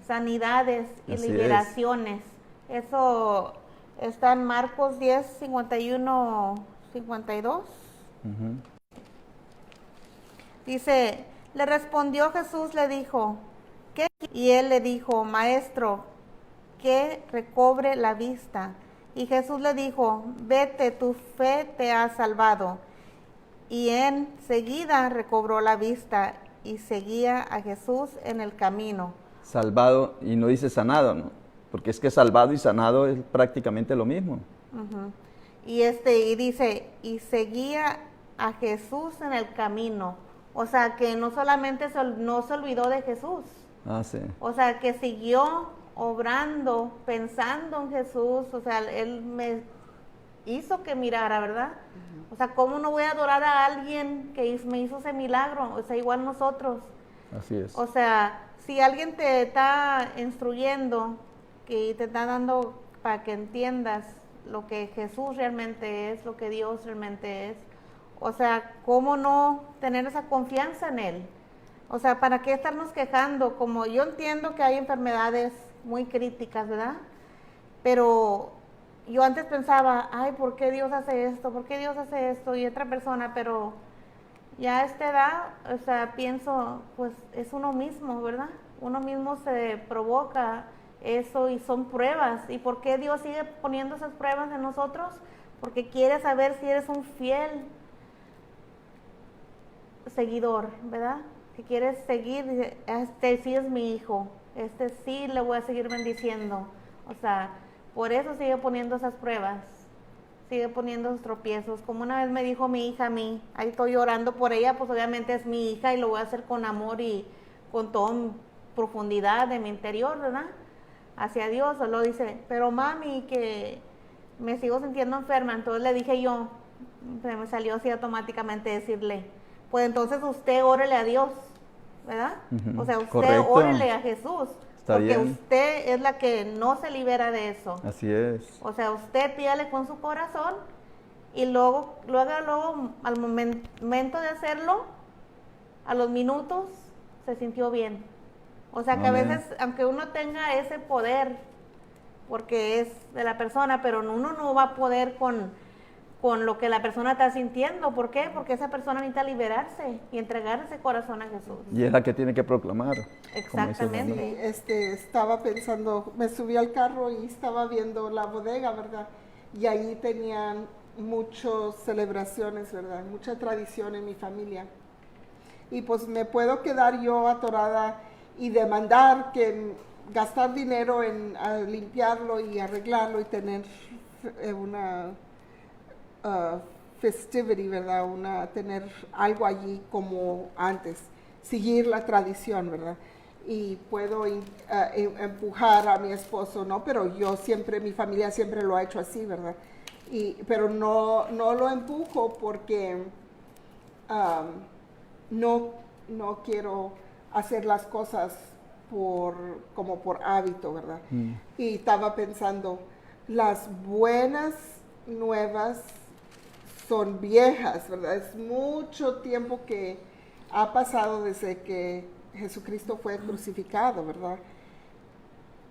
sanidades y liberaciones. Eso está en Marcos 10, 51, 52. Dice, le respondió Jesús, le dijo, ¿qué? Y él le dijo, maestro, que recobre la vista. Y Jesús le dijo, vete, tu fe te ha salvado. Y enseguida recobró la vista y seguía a Jesús en el camino. Salvado, y no dice sanado, ¿no? Porque es que salvado y sanado es prácticamente lo mismo. Y dice, y seguía a Jesús en el camino. O sea, que no solamente no se olvidó de Jesús. Sí. O sea, que siguió obrando, pensando en Jesús. O sea, Él me hizo que mirara, ¿verdad? O sea, ¿cómo no voy a adorar a alguien que me hizo ese milagro? O sea, igual nosotros. Así es. O sea, si alguien te está instruyendo, que te está dando para que entiendas lo que Jesús realmente es, lo que Dios realmente es, o sea, ¿cómo no tener esa confianza en Él? O sea, ¿para qué estarnos quejando? Como yo entiendo que hay enfermedades muy críticas, ¿verdad? Pero yo antes pensaba, ay, ¿por qué Dios hace esto? ¿Por qué Dios hace esto? Y otra persona, pero ya a esta edad, o sea, pienso, pues es uno mismo, ¿verdad? Uno mismo se provoca eso y son pruebas. ¿Y por qué Dios sigue poniendo esas pruebas en nosotros? Porque quiere saber si eres un fiel seguidor, ¿verdad? Que quieres seguir, dice, este sí es mi hijo, este sí le voy a seguir bendiciendo. O sea, por eso sigue poniendo esas pruebas, sigue poniendo esos tropiezos. Como una vez me dijo mi hija a mí, ahí estoy orando por ella, pues obviamente es mi hija y lo voy a hacer con amor y con toda profundidad de mi interior, ¿verdad? Hacia Dios. Solo dice, pero mami, que me sigo sintiendo enferma. Entonces le dije yo, se me salió así automáticamente decirle, pues entonces usted órele a Dios, ¿verdad? O sea, usted Correcto. órele a Jesús. Está porque bien. usted es la que no se libera de eso. Así es. O sea, usted pídale con su corazón y luego al momento de hacerlo, a los minutos, se sintió bien. O sea, que Amén. a veces, aunque uno tenga ese poder, porque es de la persona, pero uno no va a poder con lo que la persona está sintiendo. ¿Por qué? Porque esa persona necesita liberarse y entregar ese corazón a Jesús. Y es la que tiene que proclamar. Exactamente. Sí, estaba pensando, me subí al carro y estaba viendo la bodega, ¿verdad? Y ahí tenían muchas celebraciones, ¿verdad? Mucha tradición en mi familia. Y pues me puedo quedar yo atorada y demandar que gastar dinero en limpiarlo y arreglarlo y tener una festivity, ¿verdad? Tener algo allí como antes, seguir la tradición, ¿verdad? Y puedo empujar a mi esposo, ¿no? Pero yo siempre, mi familia siempre lo ha hecho así, ¿verdad? Pero no lo empujo porque no quiero hacer las cosas como por hábito, ¿verdad? Y estaba pensando, las buenas nuevas son viejas, ¿verdad? Es mucho tiempo que ha pasado desde que Jesucristo fue crucificado, ¿verdad?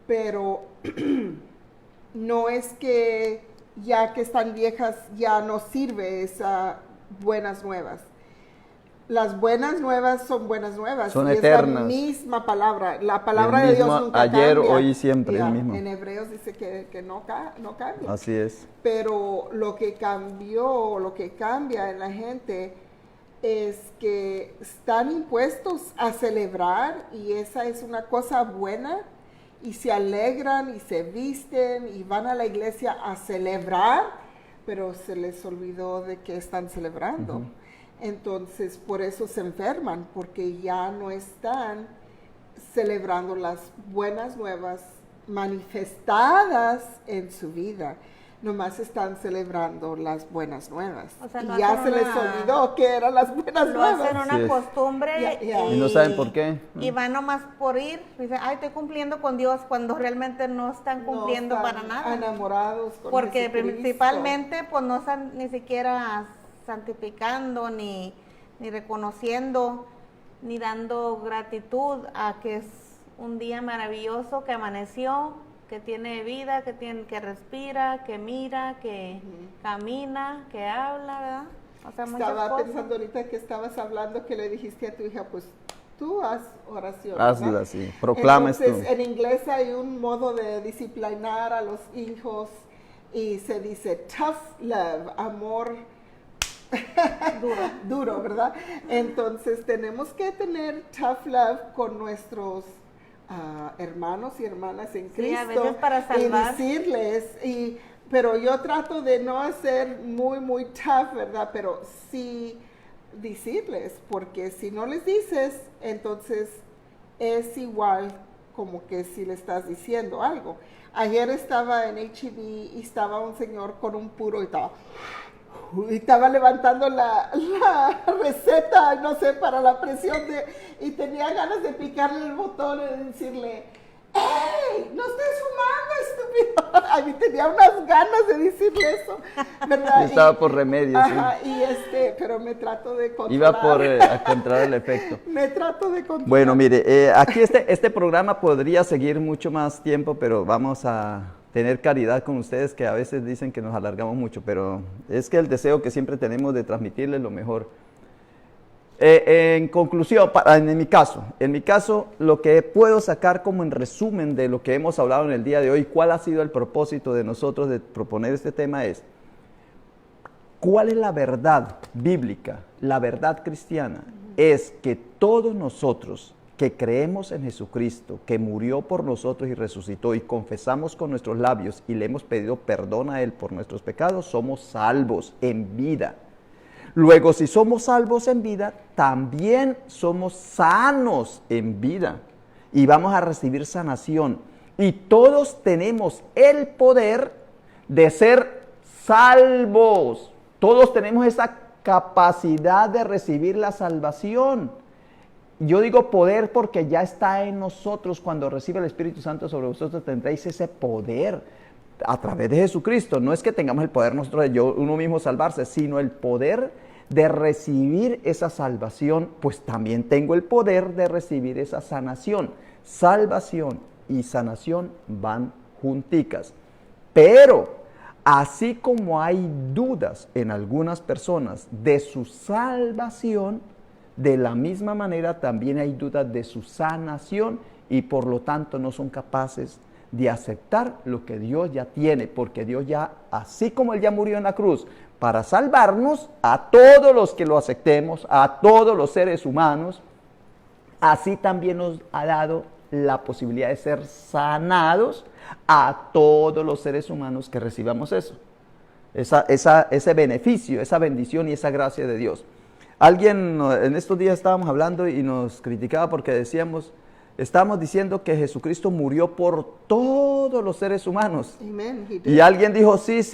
Pero no es que ya que están viejas ya no sirve esas buenas nuevas. Las buenas nuevas son buenas nuevas. Son y eternas. Es la misma palabra. La palabra El de Dios mismo nunca ayer, cambia. hoy y siempre, el mismo. En Hebreos dice que no cambia. Así es. Pero lo que cambió, lo que cambia en la gente es que están impuestos a celebrar y esa es una cosa buena y se alegran y se visten y van a la iglesia a celebrar, pero se les olvidó de que están celebrando. Entonces, por eso se enferman, porque ya no están celebrando las buenas nuevas manifestadas en su vida. Nomás están celebrando las buenas nuevas. O sea, y ya se les olvidó que eran las buenas lo nuevas. hacen una Sí es. costumbre Y no saben por qué. Y van nomás por ir. Dicen, ay, estoy cumpliendo con Dios, cuando realmente no están cumpliendo No están para nada. enamorados con Porque Jesucristo. principalmente pues no están ni siquiera santificando, ni reconociendo, ni dando gratitud a que es un día maravilloso que amaneció, que tiene vida, que respira, que mira, que camina, que habla, ¿verdad? O sea, muchas Estaba cosas. pensando ahorita que estabas hablando que le dijiste a tu hija, pues tú haz oración. Hazla ¿verdad? así, proclames Entonces, tú. en inglés hay un modo de disciplinar a los hijos y se dice tough love, amor duro, ¿verdad? Entonces tenemos que tener tough love con nuestros hermanos y hermanas en Cristo. a veces para salvar. Y decirles, pero yo trato de no hacer muy tough, ¿verdad? Pero sí decirles, porque si no les dices, entonces es igual como que si le estás diciendo algo. Ayer estaba en H-E-B y estaba un señor con un puro y estaba Y estaba levantando la receta, no sé, para la presión y tenía ganas de picarle el botón y decirle, ¡ey! ¡No estés fumando, estúpido! A mí tenía unas ganas de decirle eso, ¿verdad? Yo estaba por remedio, ajá, sí. y pero me trato de controlar. Iba por a controlar el efecto. Me trato de controlar. Bueno, mire, aquí este programa podría seguir mucho más tiempo, pero vamos a tener caridad con ustedes, que a veces dicen que nos alargamos mucho, pero es que el deseo que siempre tenemos de transmitirles lo mejor. En conclusión, en mi caso, lo que puedo sacar como en resumen de lo que hemos hablado en el día de hoy, cuál ha sido el propósito de nosotros de proponer este tema es, ¿cuál es la verdad bíblica, la verdad cristiana? Es que todos nosotros que creemos en Jesucristo, que murió por nosotros y resucitó, y confesamos con nuestros labios y le hemos pedido perdón a Él por nuestros pecados, somos salvos en vida. Luego, si somos salvos en vida, también somos sanos en vida y vamos a recibir sanación. Y todos tenemos el poder de ser salvos. Todos tenemos esa capacidad de recibir la salvación. Yo digo poder porque ya está en nosotros. Cuando recibe el Espíritu Santo sobre vosotros, tendréis ese poder a través de Jesucristo. No es que tengamos el poder nosotros de uno mismo salvarse, sino el poder de recibir esa salvación. Pues también tengo el poder de recibir esa sanación. Salvación y sanación van junticas. Pero así como hay dudas en algunas personas de su salvación, de la misma manera también hay dudas de su sanación y por lo tanto no son capaces de aceptar lo que Dios ya tiene, porque Dios ya, así como Él ya murió en la cruz para salvarnos a todos los que lo aceptemos, a todos los seres humanos, así también nos ha dado la posibilidad de ser sanados a todos los seres humanos que recibamos eso, ese beneficio, esa bendición y esa gracia de Dios. Alguien en estos días estábamos hablando y nos criticaba porque estábamos diciendo que Jesucristo murió por todos los seres humanos. Amen. Y alguien dijo, sí,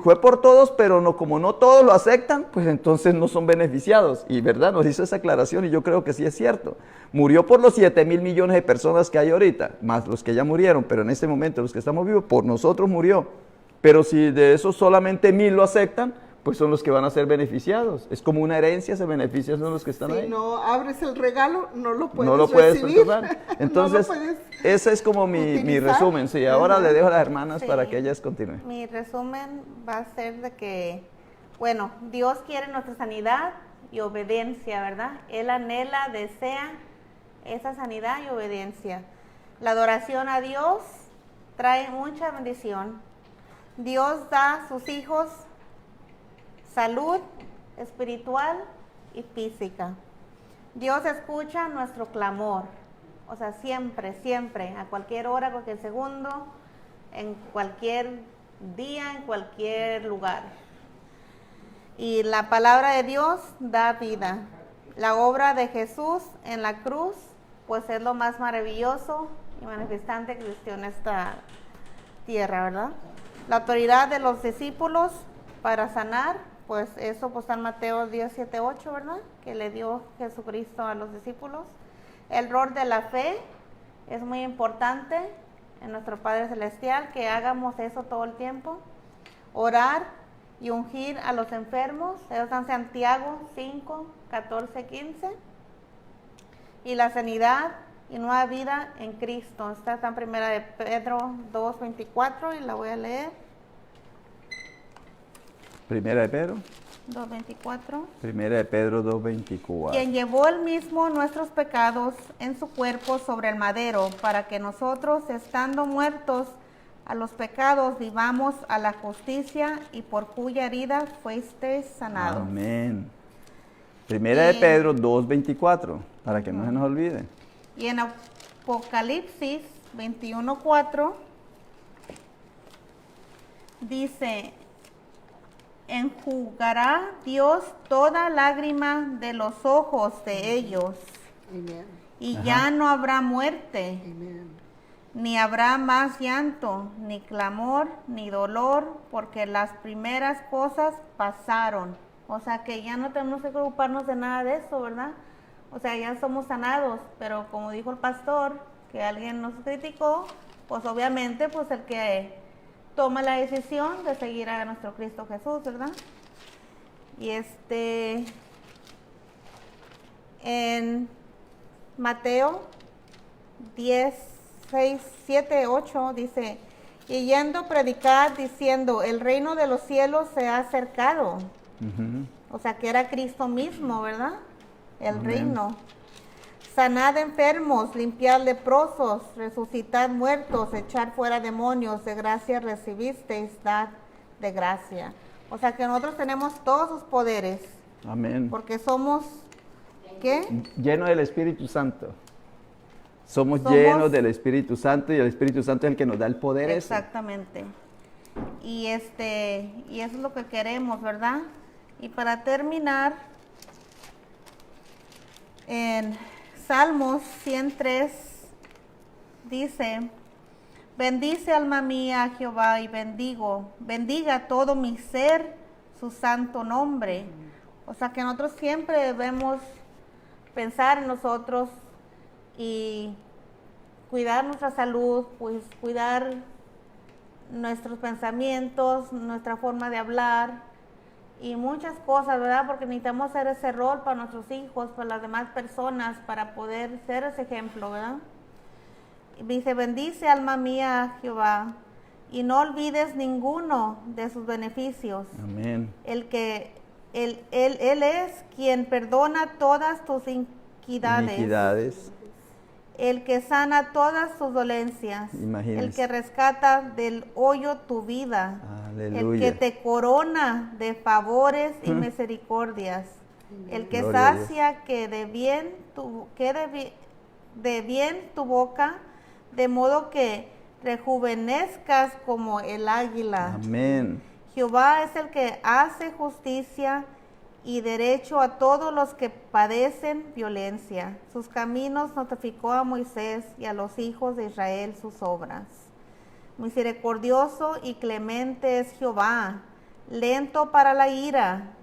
fue por todos, pero no, como no todos lo aceptan, pues entonces no son beneficiados. Y verdad, nos hizo esa aclaración y yo creo que sí es cierto. Murió por los 7,000 millones de personas que hay ahorita, más los que ya murieron, pero en este momento los que estamos vivos, por nosotros murió. Pero si de esos solamente 1,000 lo aceptan, pues son los que van a ser beneficiados. Es como una herencia, se benefician son los que están ahí. Si no abres el regalo, no lo puedes no lo puedes recibir. Entonces, no lo puedes ese es como mi resumen. Sí, ahora le dejo a las hermanas para que ellas continúen. Mi resumen va a ser de que, bueno, Dios quiere nuestra sanidad y obediencia, ¿verdad? Él anhela, desea esa sanidad y obediencia. La adoración a Dios trae mucha bendición. Dios da a sus hijos salud espiritual y física. Dios escucha nuestro clamor, o sea, siempre, a cualquier hora, a cualquier segundo, en cualquier día, en cualquier lugar. Y la palabra de Dios da vida. La obra de Jesús en la cruz, pues es lo más maravilloso y manifestante que existió en esta tierra, ¿verdad? La autoridad de los discípulos para sanar, pues eso pues está en Mateo 10:7-8, ¿verdad? Que le dio Jesucristo a los discípulos. El rol de la fe es muy importante en nuestro Padre Celestial, que hagamos eso todo el tiempo. Orar y ungir a los enfermos, eso está en Santiago 5:14-15. Y la sanidad y nueva vida en Cristo, está en Primera de Pedro 2:24 y la voy a leer. Primera de Pedro 2:24. Primera de Pedro 2:24. Quien llevó él mismo nuestros pecados en su cuerpo sobre el madero, para que nosotros, estando muertos a los pecados, vivamos a la justicia, y por cuya herida fuisteis sanados. Amén. Primera de Pedro 2:24, para que no se nos olvide. Y en Apocalipsis 21:4 dice: enjugará Dios toda lágrima de los ojos de ellos. Amen. Y ya no habrá muerte, Amen. Ni habrá más llanto, ni clamor, ni dolor, porque las primeras cosas pasaron. O sea que ya no tenemos que preocuparnos de nada de eso, ¿verdad? O sea, ya somos sanados, pero como dijo el pastor, que alguien nos criticó, pues obviamente pues el que toma la decisión de seguir a nuestro Cristo Jesús, ¿verdad? Y en Mateo 10, 6, 7, 8 dice, y yendo predicar diciendo, el reino de los cielos se ha acercado. O sea que era Cristo mismo, ¿verdad? El Amén. reino. Sanad enfermos, limpiad leprosos, resucitad muertos, echar fuera demonios, de gracia recibisteis, dad de gracia. O sea que nosotros tenemos todos sus poderes, Amén. porque somos, ¿qué? Lleno del Espíritu Santo. Somos Somos- llenos del Espíritu Santo y el Espíritu Santo es el que nos da el poder ese. Exactamente. Y y eso es lo que queremos, ¿verdad? Y para terminar, en Salmos 103 dice, bendice alma mía a Jehová y bendiga todo mi ser su santo nombre. O sea que nosotros siempre debemos pensar en nosotros y cuidar nuestra salud, pues cuidar nuestros pensamientos, nuestra forma de hablar y muchas cosas, ¿verdad? Porque necesitamos hacer ese rol para nuestros hijos, para las demás personas, para poder ser ese ejemplo, ¿verdad? Y dice, bendice alma mía a Jehová y no olvides ninguno de sus beneficios. Amén. Él es quien perdona todas tus iniquidades. El que sana todas tus dolencias. Imagínense. El que rescata del hoyo tu vida. Aleluya. El que te corona de favores y misericordias. El que Gloria a Dios. sacia que de bien tu boca, de modo que rejuvenezcas como el águila. Amén. Jehová es el que hace justicia y derecho a todos los que padecen violencia. Sus caminos notificó a Moisés y a los hijos de Israel sus obras. Misericordioso y clemente es Jehová, lento para la ira.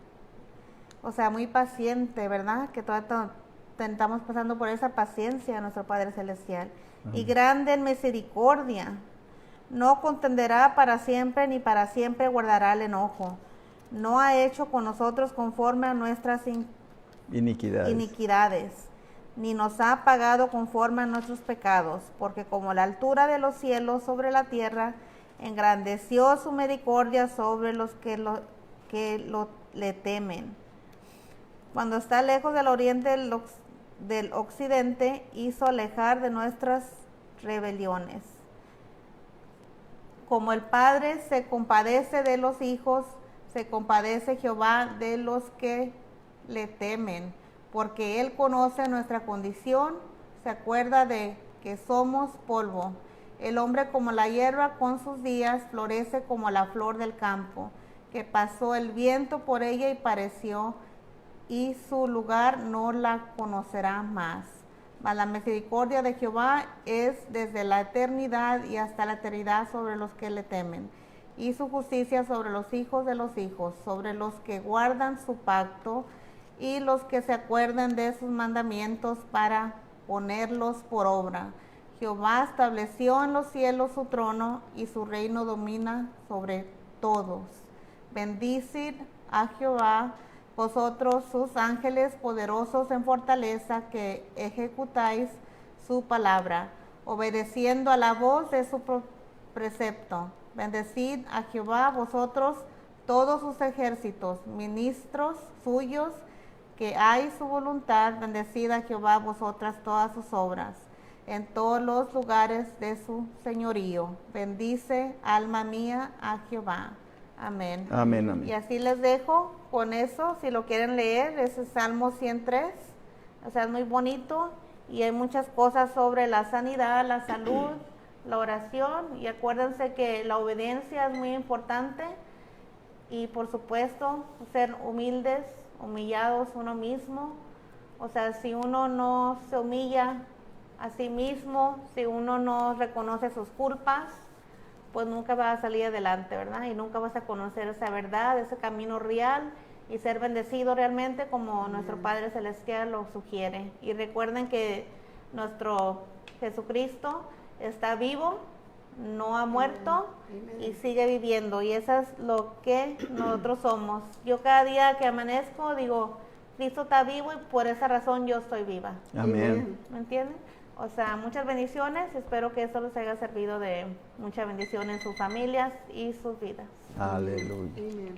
O sea, muy paciente, ¿verdad? Que todavía estamos pasando por esa paciencia, nuestro Padre Celestial. Y grande en misericordia. No contenderá para siempre, ni para siempre guardará el enojo. No ha hecho con nosotros conforme a nuestras iniquidades, ni nos ha pagado conforme a nuestros pecados, porque como la altura de los cielos sobre la tierra, engrandeció su misericordia sobre los que le temen. Cuando está lejos del oriente del occidente, hizo alejar de nuestras rebeliones. Como el Padre se compadece de los hijos, se compadece Jehová de los que le temen, porque Él conoce nuestra condición, se acuerda de que somos polvo. El hombre como la hierba con sus días florece como la flor del campo, que pasó el viento por ella y pareció, y su lugar no la conocerá más. Mas la misericordia de Jehová es desde la eternidad y hasta la eternidad sobre los que le temen, y su justicia sobre los hijos de los hijos, sobre los que guardan su pacto y los que se acuerdan de sus mandamientos para ponerlos por obra. Jehová estableció en los cielos su trono y su reino domina sobre todos. Bendicid a Jehová, vosotros sus ángeles poderosos en fortaleza, que ejecutáis su palabra, obedeciendo a la voz de su precepto. Bendecid a Jehová, vosotros todos sus ejércitos, ministros suyos, que hay su voluntad. Bendecid a Jehová, vosotras todas sus obras, en todos los lugares de su señorío. Bendice, alma mía, a Jehová. Amén. Amén, amén. Y así les dejo con eso, si lo quieren leer, es el Salmo 103, o sea, es muy bonito y hay muchas cosas sobre la sanidad, la salud, la oración, y acuérdense que la obediencia es muy importante y por supuesto ser humildes, humillados uno mismo. O sea, si uno no se humilla Asimismo, si uno no reconoce sus culpas, pues nunca va a salir adelante, ¿verdad? Y nunca vas a conocer esa verdad, ese camino real y ser bendecido realmente como nuestro Padre Celestial lo sugiere. Y recuerden que nuestro Jesucristo está vivo, no ha muerto y sigue viviendo. Y eso es lo que nosotros somos. Yo cada día que amanezco digo, Cristo está vivo y por esa razón yo estoy viva. Amén. ¿Me entienden? O sea, muchas bendiciones. Espero que esto les haya servido de mucha bendición en sus familias y sus vidas. Aleluya. Amén.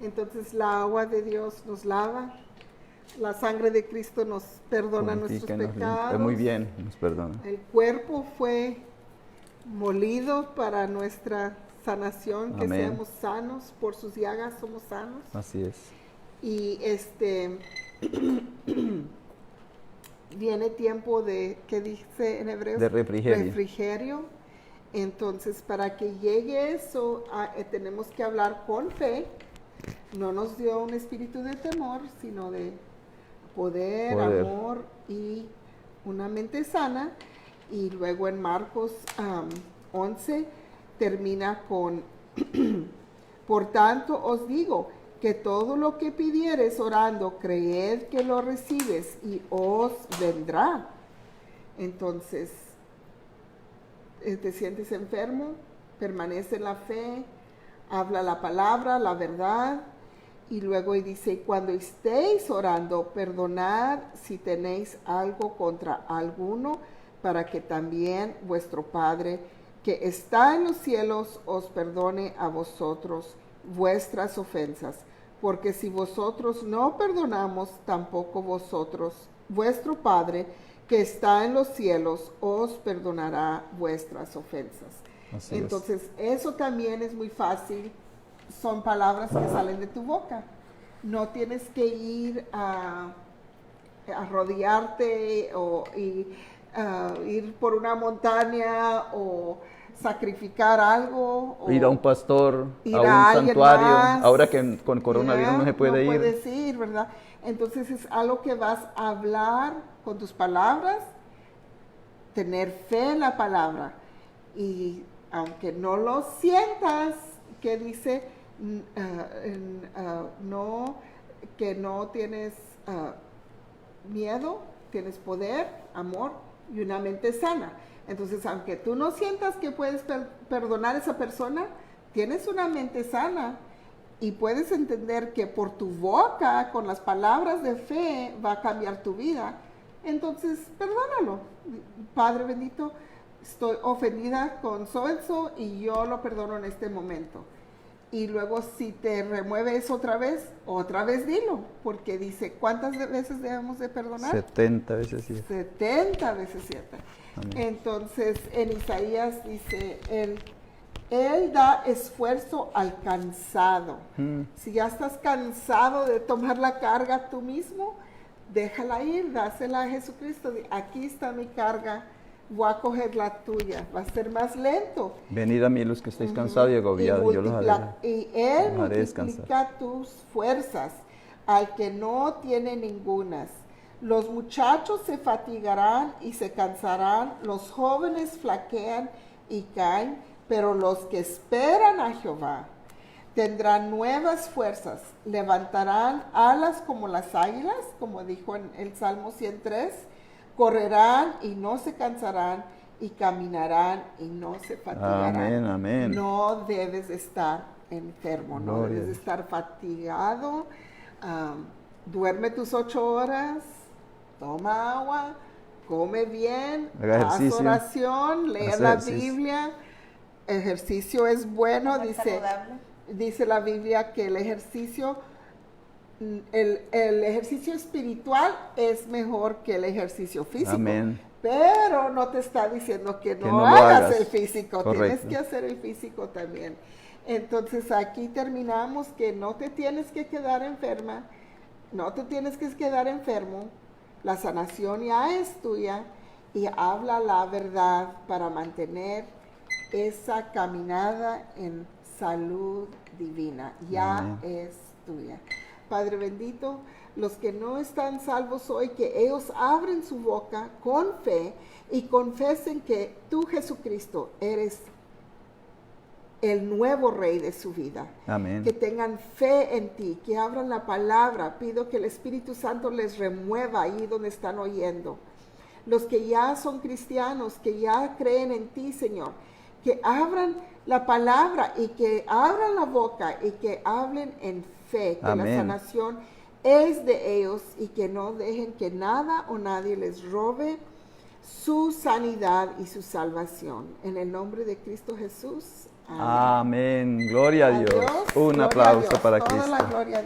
Entonces la agua de Dios nos lava, la sangre de Cristo nos perdona nuestros Purifica, nos limpia. pecados. Muy bien, nos perdona. El cuerpo fue molido para nuestra sanación, que Amén. seamos sanos, por sus llagas somos sanos. Así es. Y viene tiempo de, ¿qué dice en hebreo? De refrigerio. Refrigerio. Entonces, para que llegue eso, tenemos que hablar con fe. No nos dio un espíritu de temor, sino de poder, amor y una mente sana. Y luego en Marcos 11 termina con, por tanto os digo, que todo lo que pidieres orando, creed que lo recibes y os vendrá. Entonces, te sientes enfermo, permanece en la fe, habla la palabra, la verdad, y luego dice, cuando estéis orando, perdonad si tenéis algo contra alguno, para que también vuestro Padre, que está en los cielos, os perdone a vosotros vuestras ofensas, porque si vosotros no perdonamos, tampoco vuestro Padre, que está en los cielos, os perdonará vuestras ofensas. Así Entonces, eso también es muy fácil, son palabras que salen de tu boca. No tienes que ir a arrodillarte o ir por una montaña o sacrificar algo. O ir a un pastor, ir a un alguien santuario, más. ahora que con coronavirus no se puede ir. No puedes ir, ¿verdad? Entonces es algo que vas a hablar con tus palabras, tener fe en la palabra. Y aunque no lo sientas, que dice, que no tienes miedo, tienes poder, amor y una mente sana. Entonces, aunque tú no sientas que puedes perdonar a esa persona, tienes una mente sana y puedes entender que por tu boca, con las palabras de fe, va a cambiar tu vida. Entonces, perdónalo. Padre bendito, estoy ofendida con so y yo lo perdono en este momento. Y luego si te remueve eso otra vez dilo, porque dice, ¿cuántas veces debemos de perdonar? 70 veces 7. 70 veces 7. Entonces, en Isaías dice, Él da esfuerzo al cansado. Si ya estás cansado de tomar la carga tú mismo, déjala ir, dásela a Jesucristo. Aquí está mi carga, voy a coger la tuya, va a ser más lento. Venid a mí los que estáis cansados y agobiados, yo los haré. Y Él descansar. multiplica tus fuerzas al que no tiene ningunas. Los muchachos se fatigarán y se cansarán, los jóvenes flaquean y caen, pero los que esperan a Jehová tendrán nuevas fuerzas, levantarán alas como las águilas, como dijo en el Salmo 103, correrán y no se cansarán, y caminarán y no se fatigarán. Amén, amén. No debes de estar enfermo, no Gloria. debes de estar fatigado. Duerme tus 8 horas, toma agua, come bien, Haga haz ejercicio. oración, lee Haz la ejercicio. Biblia. Ejercicio es bueno, Muy dice la Biblia que el ejercicio espiritual es mejor que el ejercicio físico. Amén. Pero no te está diciendo que no, no lo hagas hagas. el físico, Correcto. tienes que hacer el físico también. Entonces aquí terminamos que no te tienes que quedar enferma, no te tienes que quedar enfermo, la sanación ya es tuya y habla la verdad para mantener esa caminada en salud divina, ya Amén. es tuya. Padre bendito, los que no están salvos hoy, que ellos abren su boca con fe y confesen que tú, Jesucristo, eres el nuevo rey de su vida. Amén. Que tengan fe en ti, que abran la palabra. Pido que el Espíritu Santo les remueva ahí donde están oyendo. Los que ya son cristianos, que ya creen en ti, Señor, que abran la palabra y que abran la boca y que hablen en fe, que Amén. la sanación es de ellos y que no dejen que nada o nadie les robe su sanidad y su salvación. En el nombre de Cristo Jesús. Amén. Amén. Gloria a Dios. Adiós. Un Gloria a aplauso Dios. para Toda Cristo. la gloria a Dios.